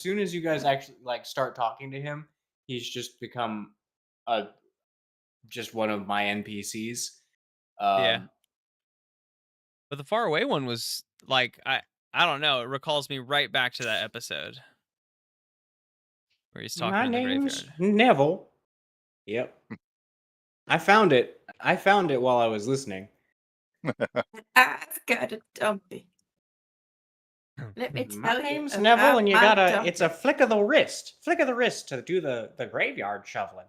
soon as you guys actually like start talking to him, he's just become a just one of my NPCs. Yeah. But the far away one was like I don't know. It recalls me right back to that episode where he's talking My in the name's graveyard. Neville. Yep. I found it. I found it while I was listening. I've got a dumpy. Let me My tell you name's Neville, and you about gotta. my It's a dumpy. flick of the wrist to do the graveyard shoveling.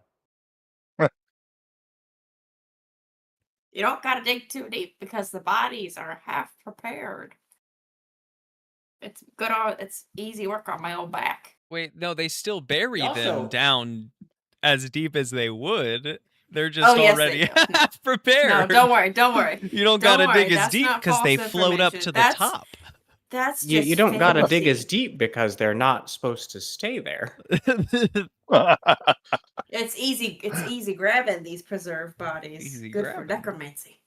You don't gotta dig too deep because the bodies are half prepared. It's good on. It's easy work on my old back. Wait, no, they still bury them Also- down as deep as they would. They're just yes, already they do. No. prepared. No, don't worry. Don't worry. You don't Don't gotta worry, dig as that's deep not because they false float up to information. the top. That's just You don't gotta dig as fantasy. deep because they're not supposed to stay there. It's easy. It's easy grabbing these preserved bodies. Easy Good for grabbing. necromancy.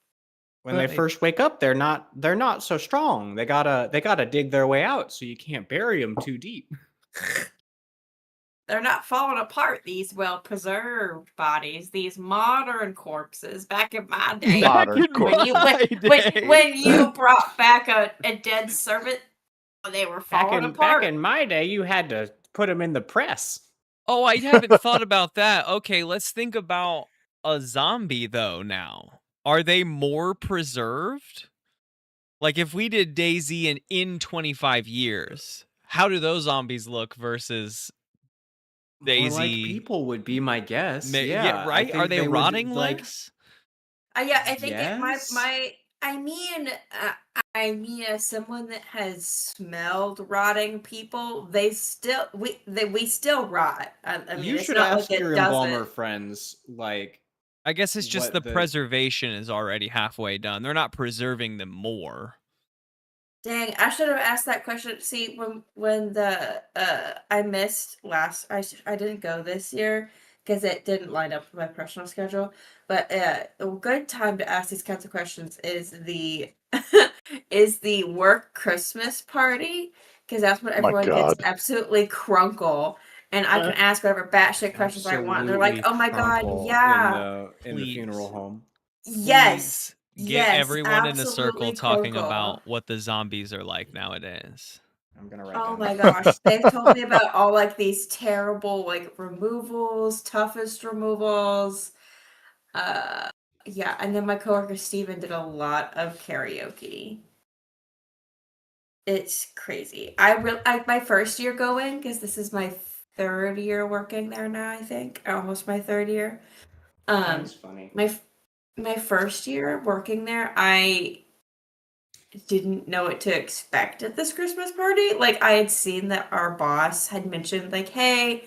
When But they first wake up, they're not so strong. They gotta dig their way out, so you can't bury them too deep. They're not falling apart, these well-preserved bodies, these modern corpses. Back in my day, Modern when you brought back a dead servant, they were falling apart. Back in my day, you had to put them in the press. Oh, I haven't thought about that. Okay, let's think about a zombie though now. Are they more preserved? Like if we did DayZ in 25 years, how do those zombies look versus More DayZ? like people would be my guess. Yeah, I right? think Are they would, rotting like, less? Yeah, I think Yes. I mean, as someone that has smelled rotting people, we still rot. I mean, You it's should not ask like your it embalmer doesn't. friends, like, I guess it's just what the preservation is already halfway done. They're not preserving them more. Dang, I should have asked that question. See, when the I missed last, I didn't go this year because it didn't line up with my personal schedule. But a good time to ask these kinds of questions is the is the work Christmas party, because that's when everyone gets absolutely crunkle, and I can ask whatever batshit questions I want. And they're like, "Oh my god, yeah, in the funeral home. yes." Get Yes, everyone in a circle absolutely talking crunkle. about what the zombies are like nowadays. I'm gonna write Oh down. my gosh, they've told me about all like these terrible like removals, toughest removals. Yeah, and then my coworker Steven did a lot of karaoke. It's crazy. My first year going, because this is my third year working there now, I think. Almost my third year. That's funny. My first year working there, I didn't know what to expect at this Christmas party. Like, I had seen that our boss had mentioned, like, hey,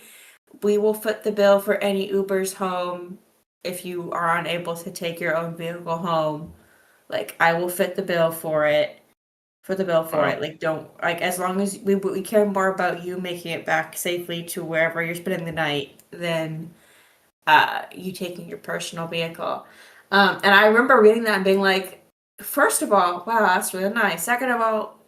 we will foot the bill for any Ubers home if you are unable to take your own vehicle home. Like, I will fit the bill for it. Like, don't, like, as long as we care more about you making it back safely to wherever you're spending the night than you taking your personal vehicle. And I remember reading that and being like, first of all, wow, that's really nice. Second of all,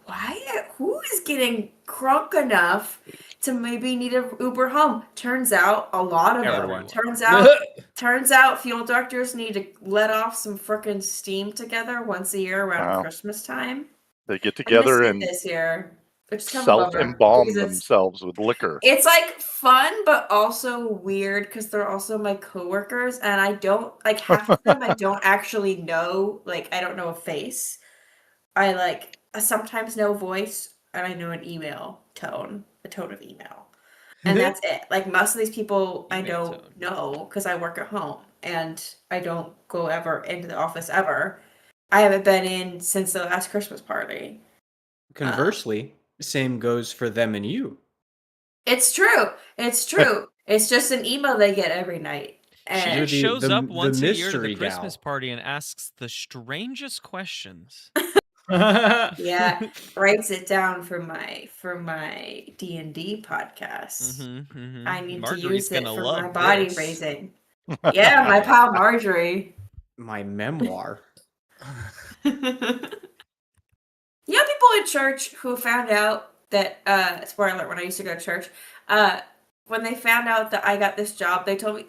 who is getting crunk enough to maybe need an Uber home? Turns out a lot of Everyone. them. Turns out fuel directors need to let off some frickin' steam together once a year around Christmas time. They get together and this year, which is kind of a bummer, self-embalm because themselves with liquor. it's like fun, but also weird because they're also my coworkers, and I don't like half of them. I don't actually know. Like, I don't know a face. I sometimes know voice, and I know an email tone, a tone of email, and that's it. Like, most of these people I Email don't tone. know because I work at home and I don't go ever into the office ever. I haven't been in since the last Christmas party. Conversely, same goes for them and you. It's true. It's just an email they get every night. She And You're just the- shows the- up the once a year to the mystery Christmas gal. party and asks the strangest questions. yeah, writes it down for my D&D podcast. I need Marjorie's to use it gonna for love my body this. raising. Yeah, my pal Marjorie. My memoir. You know people in church who found out that spoiler alert, when I used to go to church, when they found out that I got this job, they told me,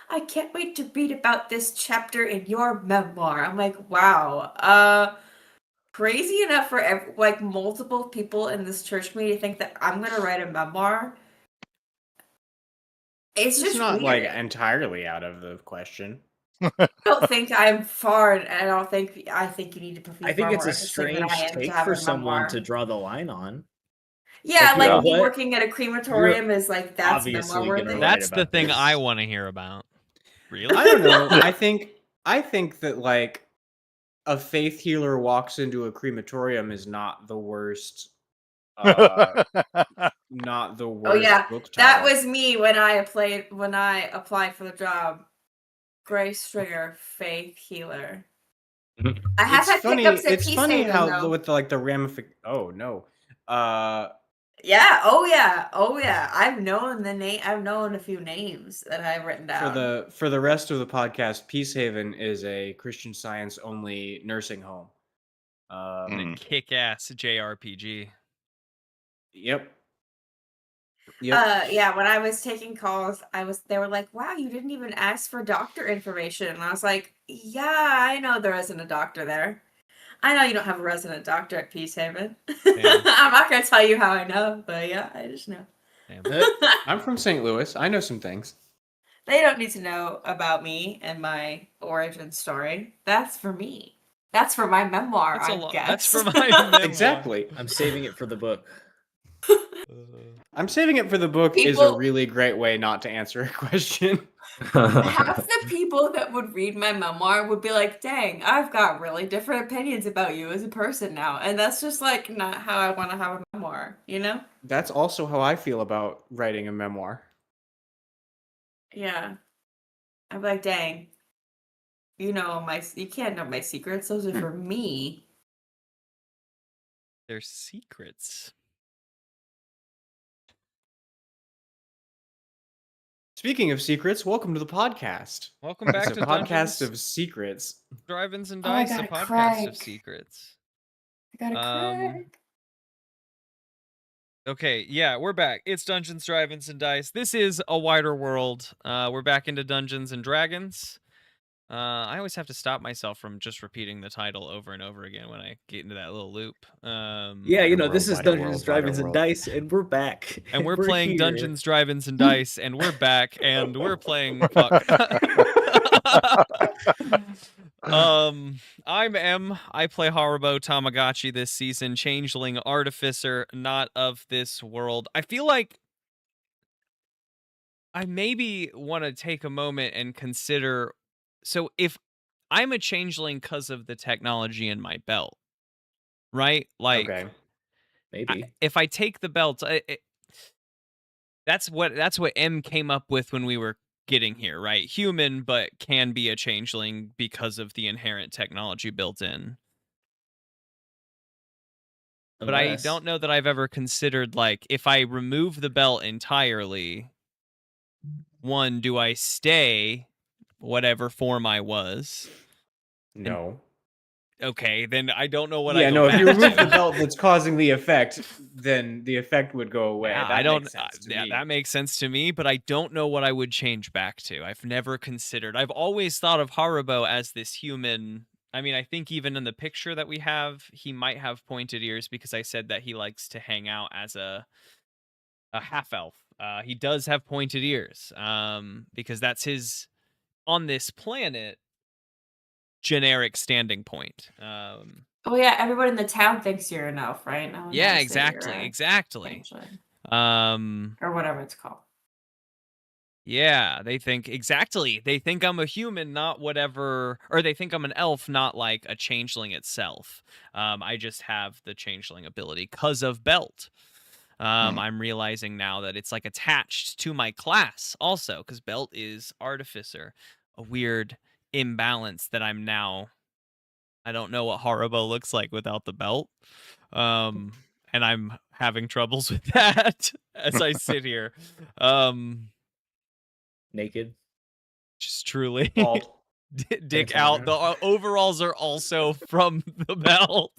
I can't wait to read about this chapter in your memoir. I'm like, wow. Crazy enough for like multiple people in this church community to think that I'm gonna write a memoir. It's just not weird. like entirely out of the question. I don't think I'm far, and I think you need to be I think far it's more a interesting than strange I am to take have for a someone memoir. to draw the line on. Yeah, Like, you know like me what? working at a crematorium is like that's obviously memoir gonna worthy. write That's the about thing this. I want to hear about. Really? I don't know. I think that like a faith healer walks into a crematorium is not the worst. Not the worst Oh yeah, book that title. was me when I applied for the job. Grace Stringer, faith healer. I have had pickups at It's Peace funny Haven, how though. with like the ramific. Oh no. Yeah. Oh yeah. I've known I've known a few names that I've written down. For the rest of the podcast, Peace Haven is a Christian Science only nursing home. And a kick-ass JRPG. Yep. Yeah, when I was taking calls, they were like, "Wow, you didn't even ask for doctor information." And I was like, "Yeah, I know there isn't a doctor there. I know you don't have a resident doctor at Peace Haven. Yeah. I'm not gonna tell you how I know, but yeah, I just know." I'm from St. Louis. I know some things. They don't need to know about me and my origin story. That's for me. That's for my memoir, I guess. That's for my memoir. Exactly. I'm saving it for the book. I'm saving it for the book is a really great way not to answer a question. Half the people that would read my memoir would be like, dang, I've got really different opinions about you as a person now. And that's just like not how I want to have a memoir, you know? That's also how I feel about writing a memoir. Yeah. I'm like, dang. You can't know my secrets. Those are for me. They're secrets. Speaking of secrets, welcome to the podcast. Welcome back It's to a podcast Dungeons, of secrets. Drive-ins and Oh, I Dice, a gotta podcast crack. of secrets. I gotta crack. Okay, yeah, we're back. It's Dungeons, Drive-ins, and Dice. This is a wider world. We're back into Dungeons and Dragons. I always have to stop myself from just repeating the title over and over again when I get into that little loop. Yeah, this is Dungeons, Drive-ins, and Dice, and we're back. And we're playing here. Dungeons, Drive-ins, and Dice, and we're back, and we're playing... Fuck. I'm M. I play Haribo Tamagotchi this season, changeling artificer, not of this world. I feel like I maybe want to take a moment and consider... So if I'm a changeling because of the technology in my belt, right? Like, Okay. Maybe. if I take the belt, that's what M came up with when we were getting here, right? Human, but can be a changeling because of the inherent technology built in. But I don't know that I've ever considered, like, if I remove the belt entirely, one, do I stay whatever form I was? No. Okay, then I don't know what Yeah, I go no, if back you remove to. the belt that's causing the effect, then the effect would go away. Yeah, That makes sense to me. that makes sense to me, but I don't know what I would change back to. I've never considered. I've always thought of Haribo as this human. I mean, I think even in the picture that we have, he might have pointed ears because I said that he likes to hang out as a half elf. He does have pointed ears, because that's his, on this planet, generic standing point. Oh yeah, everyone in the town thinks you're an elf, right? No one Yeah, knows that exactly, you're a exactly. changeling. Or whatever it's called. Yeah, they think I'm a human, not whatever, or they think I'm an elf, not like a changeling itself. I just have the changeling ability because of belt. I'm realizing now that it's like attached to my class also, because belt is artificer. A weird imbalance that I'm now. I don't know what Haribo looks like without the belt. And I'm having troubles with that as I sit here. Naked. Just truly. Bald. Dick out. The overalls are also from the belt.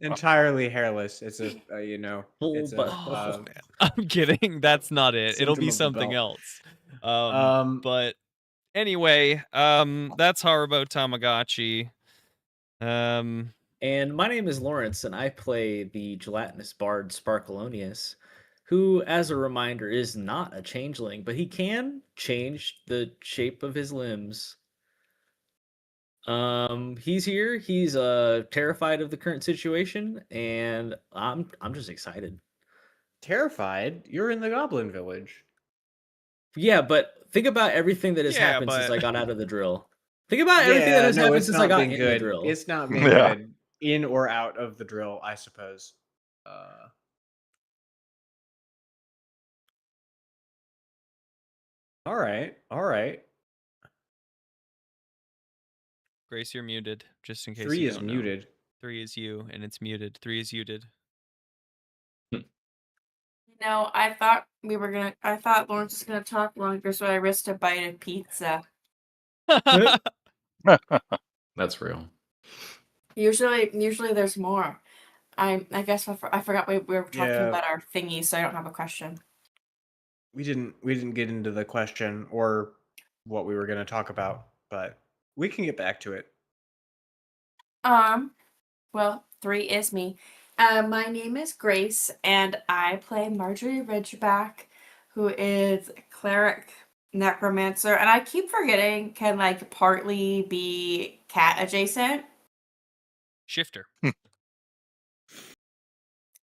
entirely hairless. It's a you know, Full it's a butt. Oh, man. I'm kidding. That's not it. It'll symptom be of the something belt. else. But Anyway, that's Harubo Tamagotchi. And my name is Lawrence, and I play the gelatinous bard Sparkalonius, who, as a reminder, is not a changeling, but he can change the shape of his limbs. He's here. He's terrified of the current situation, and I'm just excited. terrified, you're in the Goblin Village. Yeah, but think about everything that has happened since I got out of the drill. Think about everything that has happened since I got in the drill. It's not been Yeah. good in or out of the drill, I suppose. All right. Grace, you're muted, just in case 3 you is don't know. muted. 3 is you, and it's muted. 3 is muted. No, I thought Lawrence was gonna talk longer, so I risked a bite of pizza. That's real. Usually there's more. I guess I forgot we were talking Yeah. about our thingy, so I don't have a question. We didn't get into the question or what we were going to talk about, but we can get back to it. Well, 3 is me. My name is Grace, and I play Marjorie Ridgeback, who is cleric necromancer, and I keep forgetting can like partly be cat adjacent. Shifter.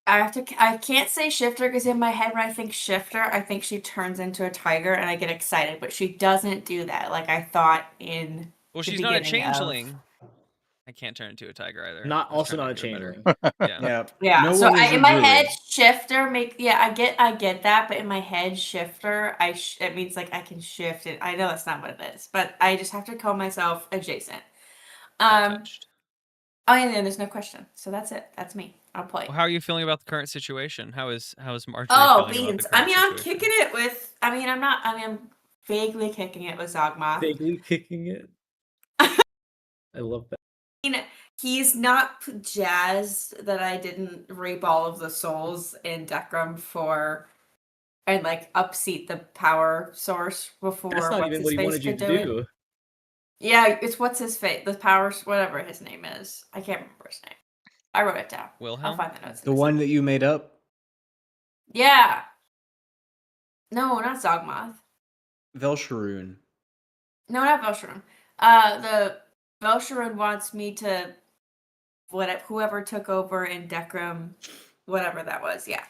I can't say shifter because in my head when I think shifter, I think she turns into a tiger and I get excited, but she doesn't do that. Like I thought in Well, the she's not a beginning of- changeling. I can't turn into a tiger either. Not I was also trying not a to do it changeling. better. Yeah. Yeah, No so one is in a my druid. head, shifter I get that, but in my head, shifter, it means like I can shift it. I know that's not what it is, but I just have to call myself adjacent. Touched. Oh, and then there's no question, so that's it. That's me. I'll play. Well, how are you feeling about the current situation? How is Marjorie Oh, feeling beans. about the current I'm situation? kicking it with. I'm vaguely kicking it with Zogmoth. Vaguely kicking it. I love that. He's not jazzed that I didn't reap all of the souls in Decrum and like upseat the power source before. That's not even what he wanted you to do. Yeah, it's what's his face, the power, whatever his name is. I can't remember his name. I wrote it down. Wilhelm? I'll find the notes. The one that you made up? Yeah. No, not Zogmoth. Velsharoon. No, not Velsharoon. The Velsharoon wants me to whoever took over in Decrum, whatever that was. Yeah,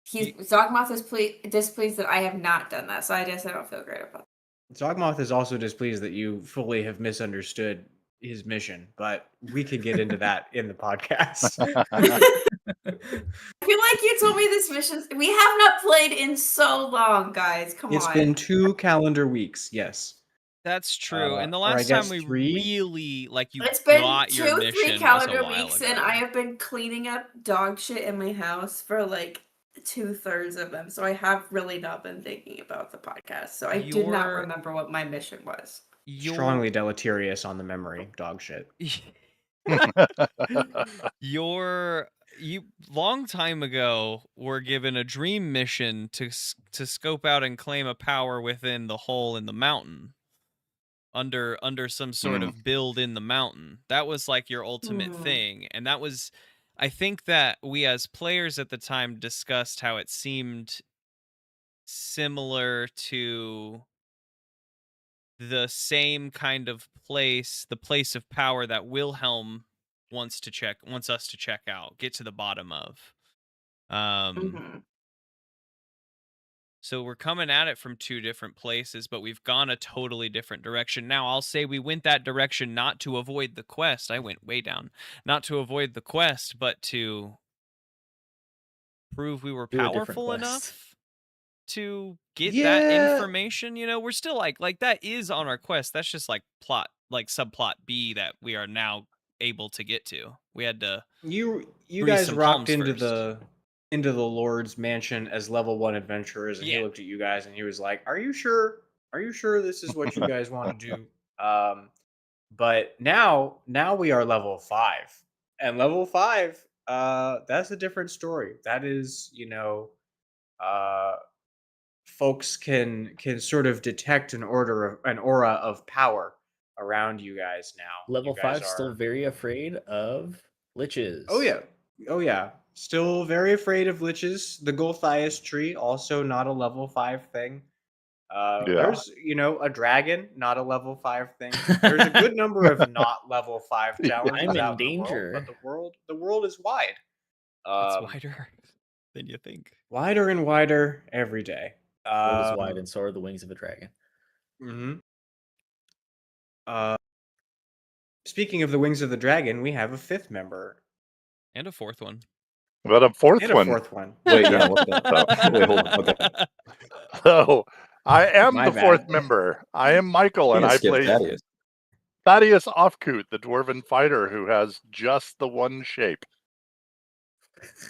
Zogmoth is displeased that I have not done that, so I guess I don't feel great about it. Zogmoth is also displeased that you fully have misunderstood his mission, but we could get into that in the podcast. I feel like you told me this mission. We have not played in so long, guys. Come on. It's been 2 calendar weeks. Yes. That's true. And the or I last time guess we 3? really It's been got your 2-3 mission calendar was a while weeks, ago. and I have been cleaning up dog shit in my house for like 2/3 of them. So I have really not been thinking about the podcast. So I did not remember what my mission was. Strongly deleterious on the memory, dog shit. You long time ago were given a dream mission to scope out and claim a power within the hole in the mountain. Under some sort of build in the mountain. That was like your ultimate thing. And that was, I think that we as players at the time discussed how it seemed similar to the same kind of place, the place of power that Wilhelm wants us to check out, get to the bottom of. So we're coming at it from 2 different places, but we've gone a totally different direction. Now, I'll say we went that direction not to avoid the quest. I went way down. Not to avoid the quest, but to prove we were powerful enough to get that information. You know, we're still like that is on our quest. That's just like plot, like subplot B that we are now able to get to. We had to. You guys rocked into the Lord's mansion as level 1 adventurers, and he looked at you guys and he was like, "Are you sure? Are you sure this is what you guys want to do?" But now we are level 5, And level 5, that's a different story. That is, uh, folks can sort of detect an aura of power around you guys now. Level You guys 5 still are. very afraid of liches. Oh yeah, oh yeah. Still very afraid of liches. The Golthias tree, also not a level 5 thing. Yeah. There's, a dragon, not a level 5 thing. There's a good number of not level 5 Yeah. challenges I'm in out in the world, danger. but the world is wide. It's wider than you think. Wider and wider every day. The world is wide, and so are the wings of a dragon. Mm-hmm. Speaking of the wings of the dragon, we have a 5th member. And a 4th one. But a fourth And a one. 4th one. Wait, yeah, what's that? Wait, hold on. Okay. So I am My the 4th bad. member. I am Michael, and Can't I skip play Thaddeus. Thaddeus Offcoot, the dwarven fighter who has just the one shape.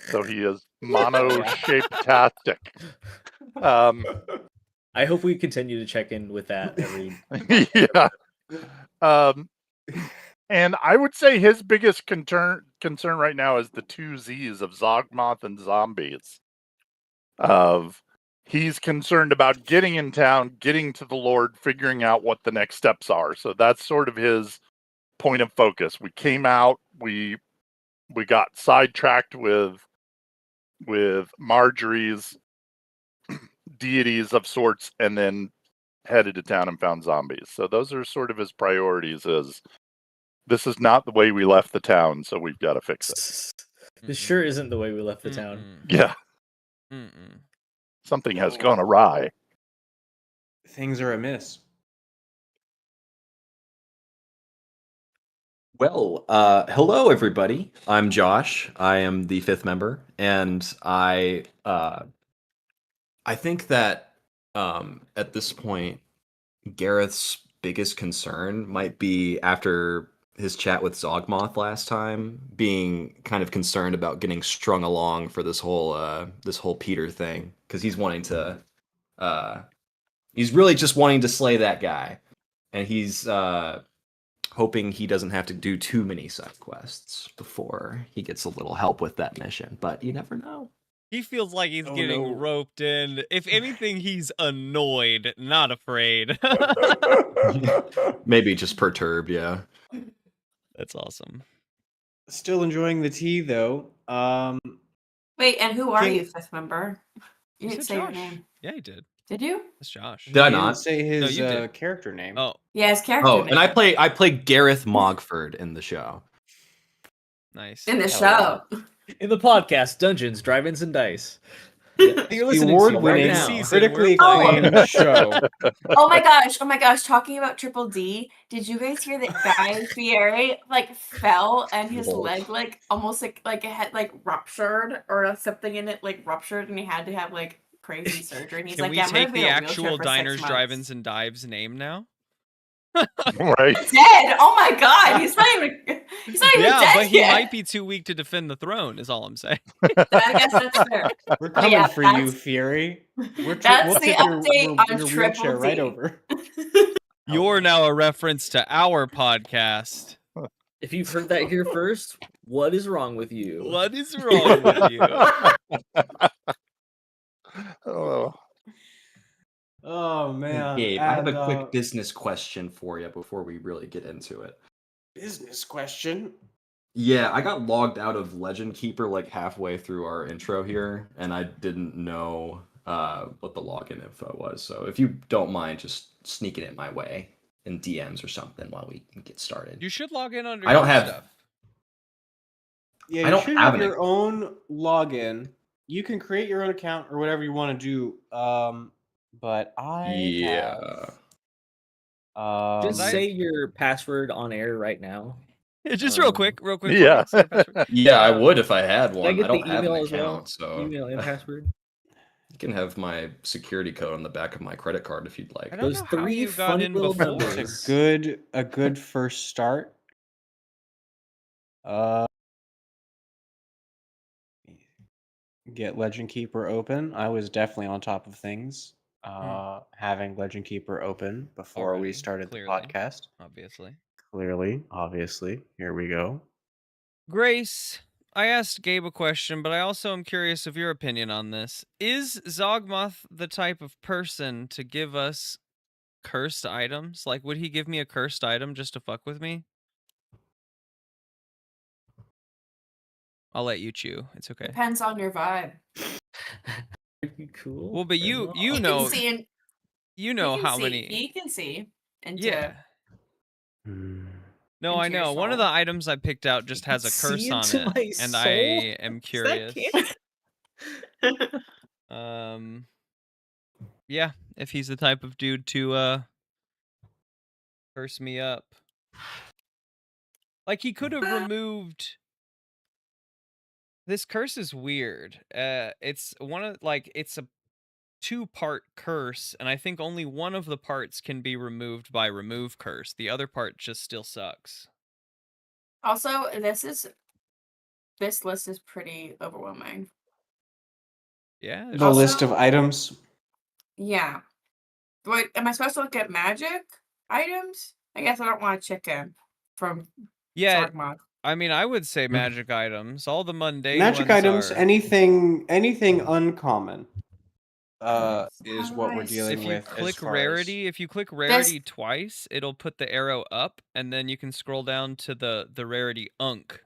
So he is mono-shape-tastic. I hope we continue to check in with that every. Yeah. And I would say his biggest concern right now is the 2 Z's of Zogmoth and Zombies. He's concerned about getting in town, getting to the Lord, figuring out what the next steps are. So that's sort of his point of focus. We came out, we got sidetracked with Marjorie's deities of sorts, and then headed to town and found zombies. So those are sort of his priorities. This is not the way we left the town, so we've got to fix it. This sure isn't the way we left the town. Yeah. Something has gone awry. Things are amiss. Well, hello everybody. I'm Josh. I am the 5th member, and I think that at this point, Gareth's biggest concern might be after his chat with Zogmoth last time, being kind of concerned about getting strung along for this whole Peter thing, because he's wanting to, he's really just wanting to slay that guy, and he's hoping he doesn't have to do too many side quests before he gets a little help with that mission. But you never know. He feels like he's getting roped in. If anything, he's annoyed, not afraid. Maybe just perturbed, yeah. That's awesome. Still enjoying the tea, though. Wait, and who are you, 5th member? You didn't say Josh. your name. Yeah, he did. Did you? That's Josh. Did I You not didn't say his No, you did. character name. Oh, Yeah, his character Oh, name. and I play Gareth Mogford in the show. nice. In the show. In the podcast, Dungeons, Drive-Ins, and Dice. The award-winning, critically acclaimed show. Oh my gosh! Talking about Triple D, did you guys hear that Guy Fieri fell and his leg almost like it had ruptured or something in it ruptured and he had to have crazy surgery? And he's Can we take the actual Diners, Drive-Ins, and Dives name now? Right. Dead. Oh my god, he's not even dead. Yeah, but he yet. might be too weak to defend the throne. Is all I'm saying. I guess that's fair. We're coming for you, Fury. That's we'll the tip update on your Triple wheelchair D. right over. You're now a reference to our podcast. If you've heard that here first, what is wrong with you? What is wrong with you? Oh man. Gabe, I have a quick business question for you before we really get into it. Business question? Yeah, I got logged out of Legend Keeper halfway through our intro here, and I didn't know what the login info was. So if you don't mind just sneaking it my way in DMs or something while we get started. You should log in under I don't your have stuff. Yeah, I don't should have have an your own login. You can create your own account or whatever you want to do. But I have, just say your password on air right now. Just real quick. Yeah. Yeah, I would if I had one. Can I get don't the have an email as account, well? so Email and password. you can have my security code on the back of my credit card if you'd like. I don't Those know how 3 you got funny in little before. numbers. it's a good first start. Get Legend Keeper open. I was definitely on top of things. Having Legend Keeper open before we Already, started clearly. the podcast. Obviously. Clearly, obviously. Here we go. Grace, I asked Gabe a question, but I also am curious of your opinion on this. Is Zogmoth the type of person to give us cursed items? Like, would he give me a cursed item just to fuck with me? I'll let you chew. It's okay. Depends on your vibe. Pretty cool. Well, but or you not? He know can see and you know he can how see. many. He can see into Yeah. No, I into your know. One of soul. the items I picked out just has a curse See on into it, my and I soul? am Is that curious. canon? Yeah, if he's the type of dude to curse me up. Like, he could have removed. This curse is weird. It's one of it's a 2-part curse, and I think only one of the parts can be removed by remove curse. The other part just still sucks. Also, this list is pretty overwhelming. Yeah. The list of Also- items. Yeah. Wait, am I supposed to look at magic items? I guess I don't want a chicken from Yeah, Zogmoth. I mean, I would say magic items. All the mundane Magic ones items, are... anything uncommon is How what do we're I dealing If you with as click far rarity, if you click rarity twice, it'll put the arrow up, and then you can scroll down to the rarity Unk.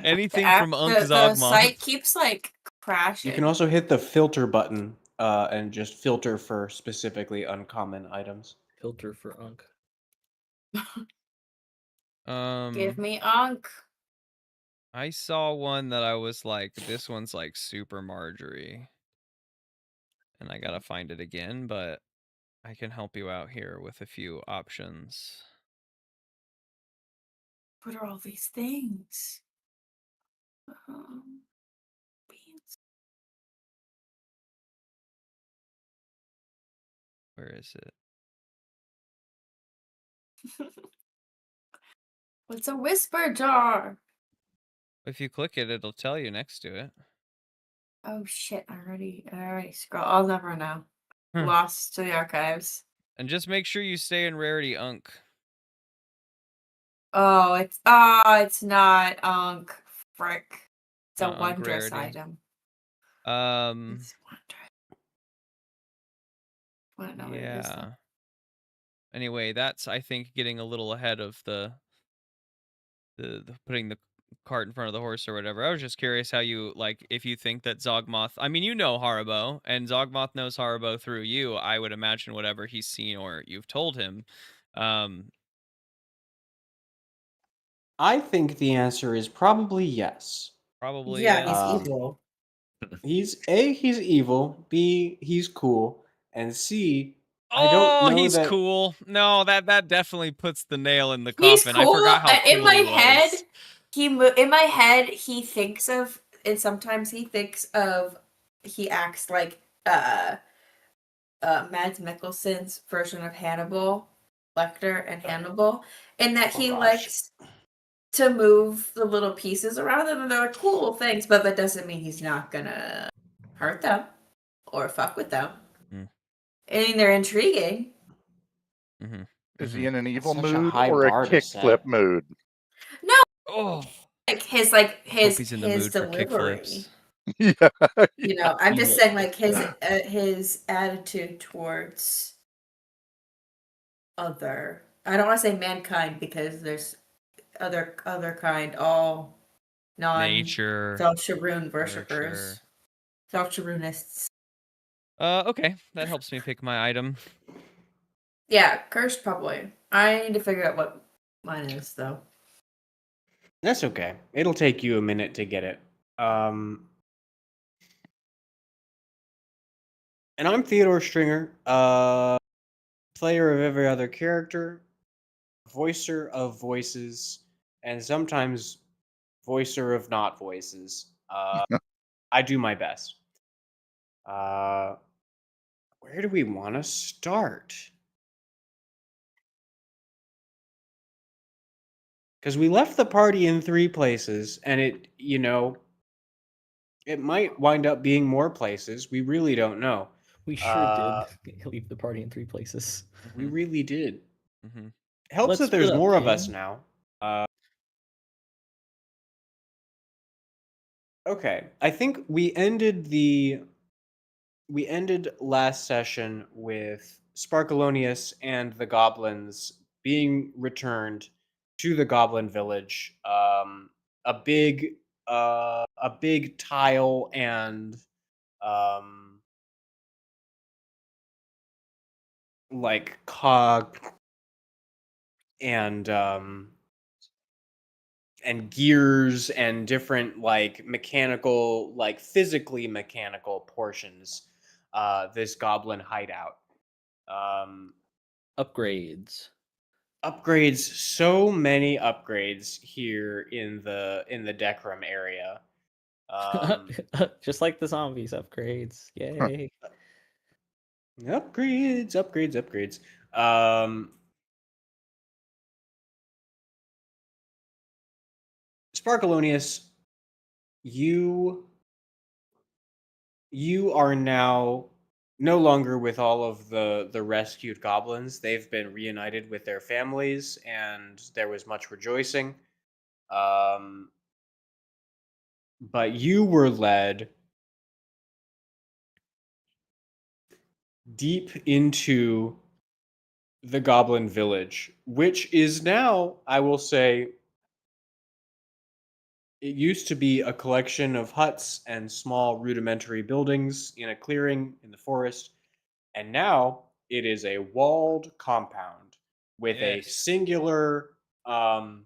Anything from Unk the Zogmoth. site keeps like as crashing. you can also hit the filter button and just filter for specifically uncommon items. Filter for Unk. Give me Unk. I saw one that I was like, this one's like super Marjorie. And I gotta find it again, but I can help you out here with a few options. What are all these things? Beans. Where is it? What's a whisper jar? If you click it, it'll tell you next to it. Oh shit! I already scroll. I'll never know. Hmm. Lost to the archives. And just make sure you stay in rarity Unk. Oh, it's not Unk. Frick. It's a Unk wondrous rarity. item. It's wondrous. Wanna know what it is, though. Yeah. Anyway, that's, I think, getting a little ahead of the putting the cart in front of the horse or whatever. I was just curious how you, like, if you think that Zogmoth, I mean, you know Haribo, and Zogmoth knows Haribo through you. I would imagine whatever he's seen or you've told him. I think the answer is probably yes. Probably Yeah, yes. he's evil. He's evil, B, he's cool, and C, I Oh, don't know he's that cool. No, that definitely puts the nail in the He's coffin. cool. I forgot how cool In my he was. head, in my head he thinks of, and sometimes he thinks of, he acts like Mads Mikkelsen's version of Hannibal Lecter and Hannibal, in that he gosh. likes to move the little pieces around them, and they're cool things, but that doesn't mean he's not gonna hurt them or fuck with them. Mm. I mean, they're intriguing. Mm-hmm. Is he in an evil such a mood high or a bar to kickflip set. mood? No, Oh, like his hope he's in the mood for delivery. kickflips. Yeah. You know, I'm just Yeah. saying, like his attitude towards other. I don't want to say mankind because there's other kind, all non Nature. self-Sharoon Nurture. worshippers, self-Sharoonists. Okay, that helps me pick my item. Yeah, cursed probably. I need to figure out what mine is though. That's okay. It'll take you a minute to get it. And I'm Theodore Stringer, player of every other character, voicer of voices, and sometimes voicer of not voices. I do my best. Where do we want to start? Because we left the party in 3 places, and it might wind up being more places. We really don't know. We sure did leave the party in 3 places. We really did. Mm-hmm. Helps Let's that there's split up, more of us gang. now. Okay, I think we ended last session with Sparkalonius and the goblins being returned to the goblin village. A big a big tile and um like cog and gears and different like mechanical, like physically mechanical portions, this goblin hideout. um Upgrades. Upgrades, so many upgrades here in the Decrum area. um Just like the zombies upgrades. Yay. upgrades. um Sparkalonius, you are now no longer with all of the rescued goblins. They've been reunited with their families, and there was much rejoicing. Um, but you were led deep into the goblin village, which is now, I will say, it used to be a collection of huts and small rudimentary buildings in a clearing in the forest. And now it is a walled compound with Yes. um,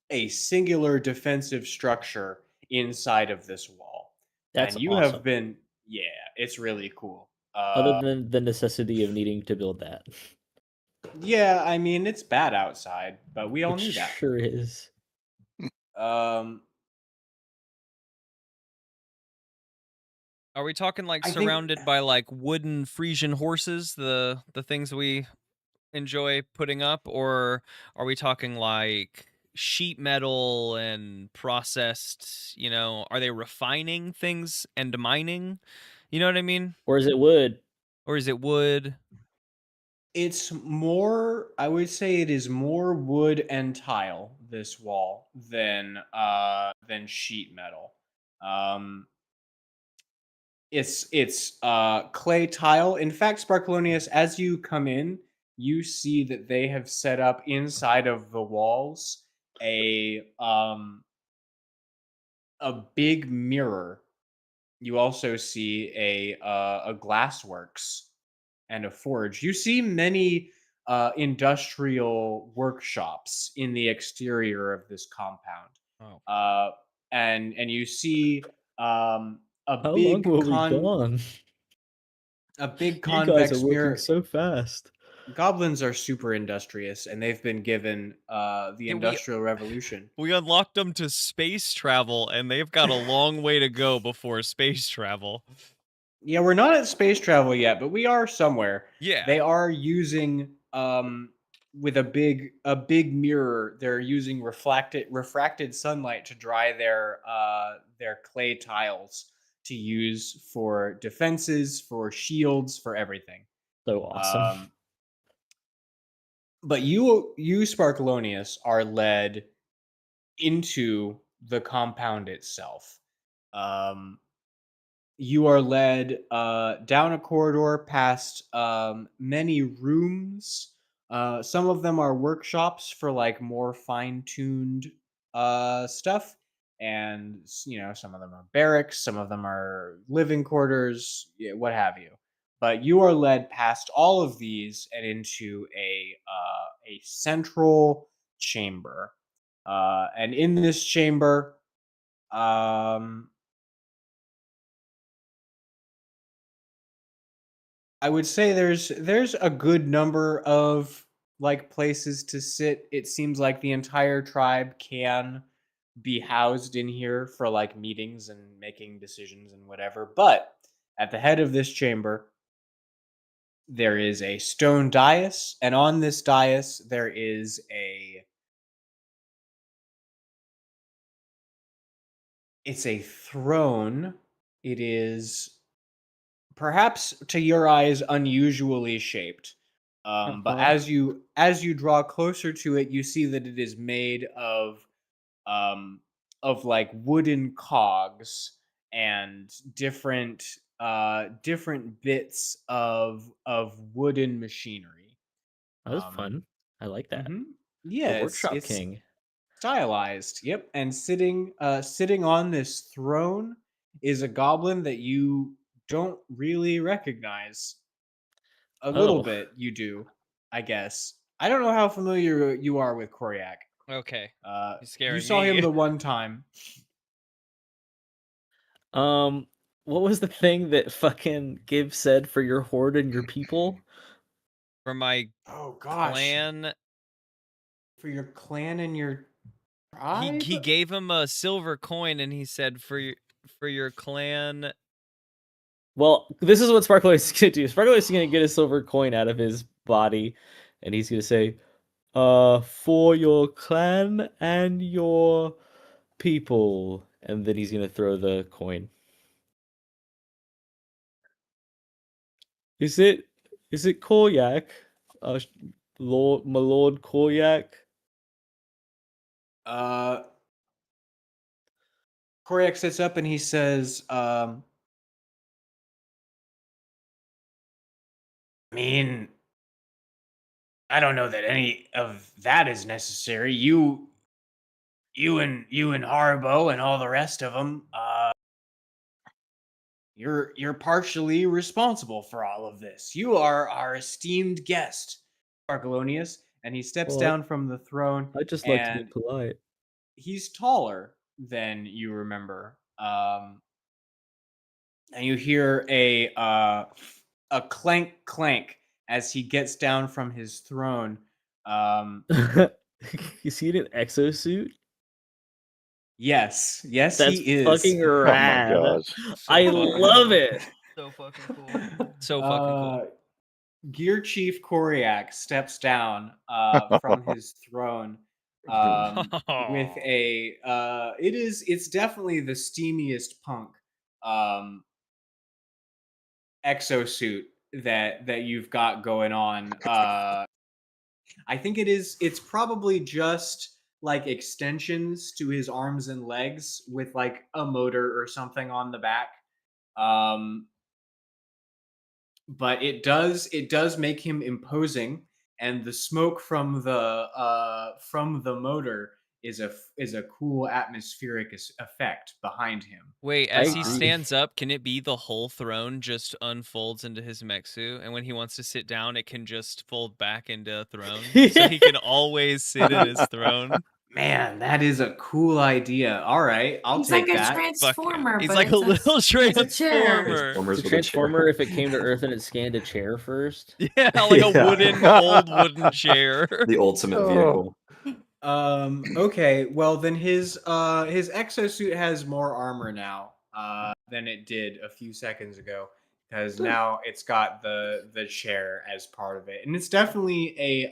a singular defensive structure inside of this wall. That's And you have awesome. been, yeah, it's really cool. Other than the necessity of needing to build that. Yeah, I mean it's bad outside, but we all It knew that. sure is. Um, Are we talking like I think surrounded by like wooden Frisian horses, the things we enjoy putting up, or are we talking like sheet metal and processed, are they refining things and mining? You know what I mean? Or is it wood? Or is it wood? it's more, I would say it is more wood and tile, this wall, than sheet metal. Um, it's clay tile. In fact, Sparkalonius, as you come in, you see that they have set up inside of the walls a big mirror. You also see a glassworks and a forge. You see many industrial workshops in the exterior of this compound. Oh. And you see a How long big will we gone? a big You guys are convex working mirror. so fast. Goblins are super industrious, and they've been given the Yeah, Industrial Revolution. We unlocked them to space travel, and they've got a long way to go before space travel. Yeah, we're not at space travel yet, but we are somewhere. Yeah. They are using with a big mirror. They're using refracted sunlight to dry their clay tiles to use for defenses, for shields, for everything. So awesome. But you Sparkalonius are led into the compound itself. Um, you are led down a corridor past many rooms. Some of them are workshops for like more fine-tuned stuff, and some of them are barracks, some of them are living quarters, yeah, what have you. But you are led past all of these and into a central chamber, and in this chamber, um, I would say there's a good number of like places to sit. It seems like the entire tribe can be housed in here for like meetings and making decisions and whatever. But at the head of this chamber, there is a stone dais, and on this dais there is it's a throne. It is perhaps to your eyes unusually shaped. But Uh-huh. as you draw closer to it, you see that it is made of um, like wooden cogs and different bits of wooden machinery. That was fun. I like that. Mhm. The Yeah, Workshop it's King. stylized. Yep, and sitting on this throne is a goblin that you don't really recognize. A little Oh. bit, you do, I guess. I don't know how familiar you are with Koryak. Okay. You're You scaring saw him me. the one time. What was the thing that fucking Gibbs said for your horde and your people? For my Oh gosh, clan, for your clan and your he tribe. gave him a silver coin and he said for your clan. Well, this is what Sparkle is gonna do. Sparkle is gonna get a silver coin out of his body, and he's gonna say, for your clan and your people. And then he's gonna throw the coin. Is it Koryak? My Lord Koryak? Koryak sits up and he says, I mean, I don't know that any of that is necessary. You and Haribo and all the rest of them, you're partially responsible for all of this. You are our esteemed guest, Arcolonius, and he steps Well, down from the throne, I just like to be and polite. he's taller than you remember. And you hear a clank clank as he gets down from his throne. Is he in an exosuit? Yes, That's he is. fucking Oh my rad. gosh. I fucking love cool. it. So fucking cool. So fucking cool. Gear Chief Koryak steps down from his throne with a it's definitely the steamiest punk exosuit that you've got going on. I think it's probably just like extensions to his arms and legs with like a motor or something on the back. Um, but it does make him imposing, and the smoke from the motor is a cool atmospheric effect behind him. Wait, I as he agree. stands up, can it be the whole throne just unfolds into his mech suit, and when he wants to sit down, it can just fold back into a throne, so he can always sit in his throne? Man, that is a cool idea. All right, I'll He's take like a that. transformer, He's but like a it's little it's a chair. transformer. Transformers The with a chair. Transformer, if it came to Earth and it scanned a chair first. Yeah, like a Yeah. old wooden chair. The ultimate Oh. vehicle. Okay, well then his exosuit has more armor now than it did a few seconds ago, because now it's got the chair as part of it, and it's definitely a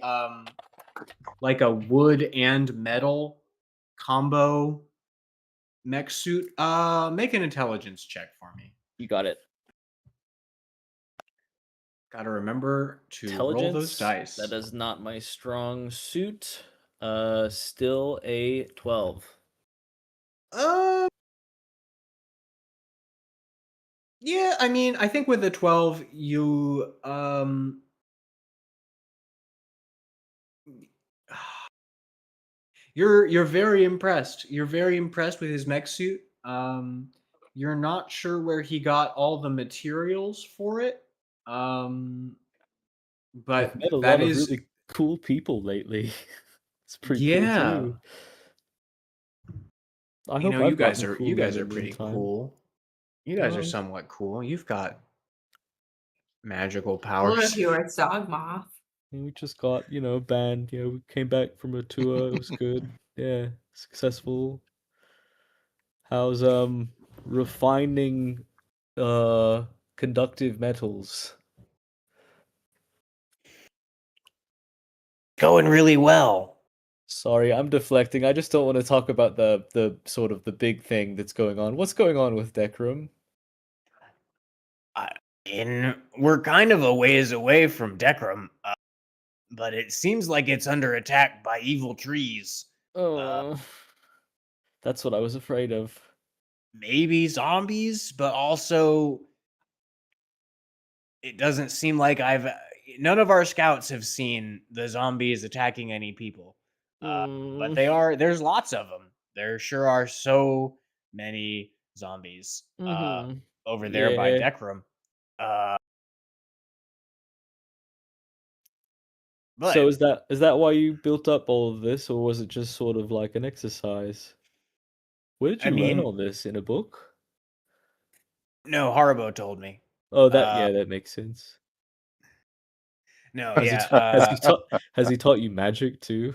like a wood and metal combo mech suit. Make an intelligence check for me. You got it. Gotta remember to roll those Intelligence. dice. That is not my strong suit. Still a 12. Yeah, I mean, I think with the 12, you you're very impressed. You're very impressed with his mech suit. You're not sure where he got all the materials for it. But I've met a that lot of is really cool people lately. It's pretty yeah. cool too. I You hope know, I've you guys gotten are cool you in guys the are pretty meantime. cool. You guys are Well, somewhat cool. You've got magical One powers. of you are Dogmoth. we just got, banned. We came back from a tour. It was good. Yeah, successful. How's refining conductive metals? Going really well. Sorry, I'm deflecting. I just don't want to talk about the sort of the big thing that's going on. What's going on with Decrum? We're kind of a ways away from Decrum, but it seems like it's under attack by evil trees. Oh, That's what I was afraid of. maybe zombies, but also it doesn't seem like none of our scouts have seen the zombies attacking any people. But there's lots of them. There sure are so many zombies over there by Yeah. Decrum. So But is that why you built up all of this, or was it just sort of like an exercise? Where did I you learn mean, all this? In a book? no, Haribo told me. Oh, that makes sense. No, Has yeah, he taught you magic too?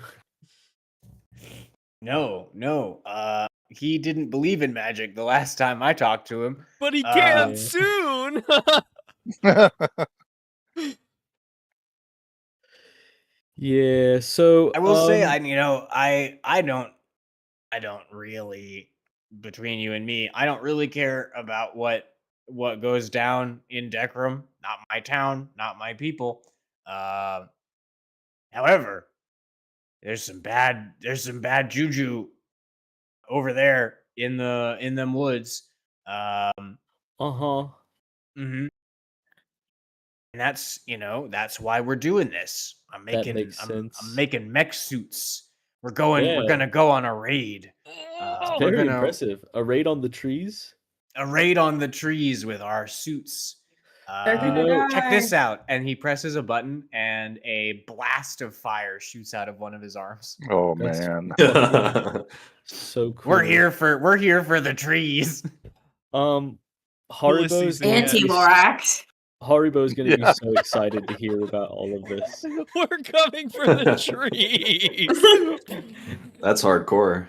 no. He didn't believe in magic the last time I talked to him. But he can Yeah. soon. Yeah, so I will say, I don't really, between you and me, I don't really care about what goes down in Decrum. Not my town, not my people. However, there's some bad juju over there in them woods. uh-huh. Mhm. And that's why we're doing this. I'm That making makes I'm sense. making mech suits. We're Yeah. gonna go on a raid. It's We're very gonna impressive. A raid on the trees? a raid on the trees with our suits. They're gonna know- Check die. this out. And he presses a button and a blast of fire shoots out of one of his arms. Oh That's man. fucking so cool. We're here for the trees. Ulysses Haribo's gonna again. be Anti-Lorax. Haribo's gonna be Yeah. so excited to hear about all of this. We're coming for the trees. That's hardcore.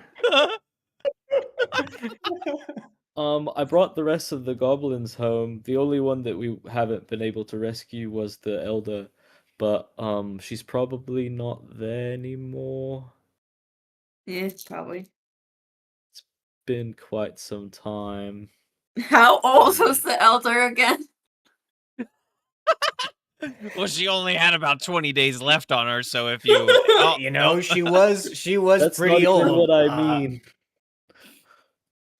I brought the rest of the goblins home. The only one that we haven't been able to rescue was the elder, but she's probably not there anymore. Yeah, probably. Been quite some time. How old was the elder again? Well, she only had about 20 days left on her, so if you She was That's pretty not even old. what I mean.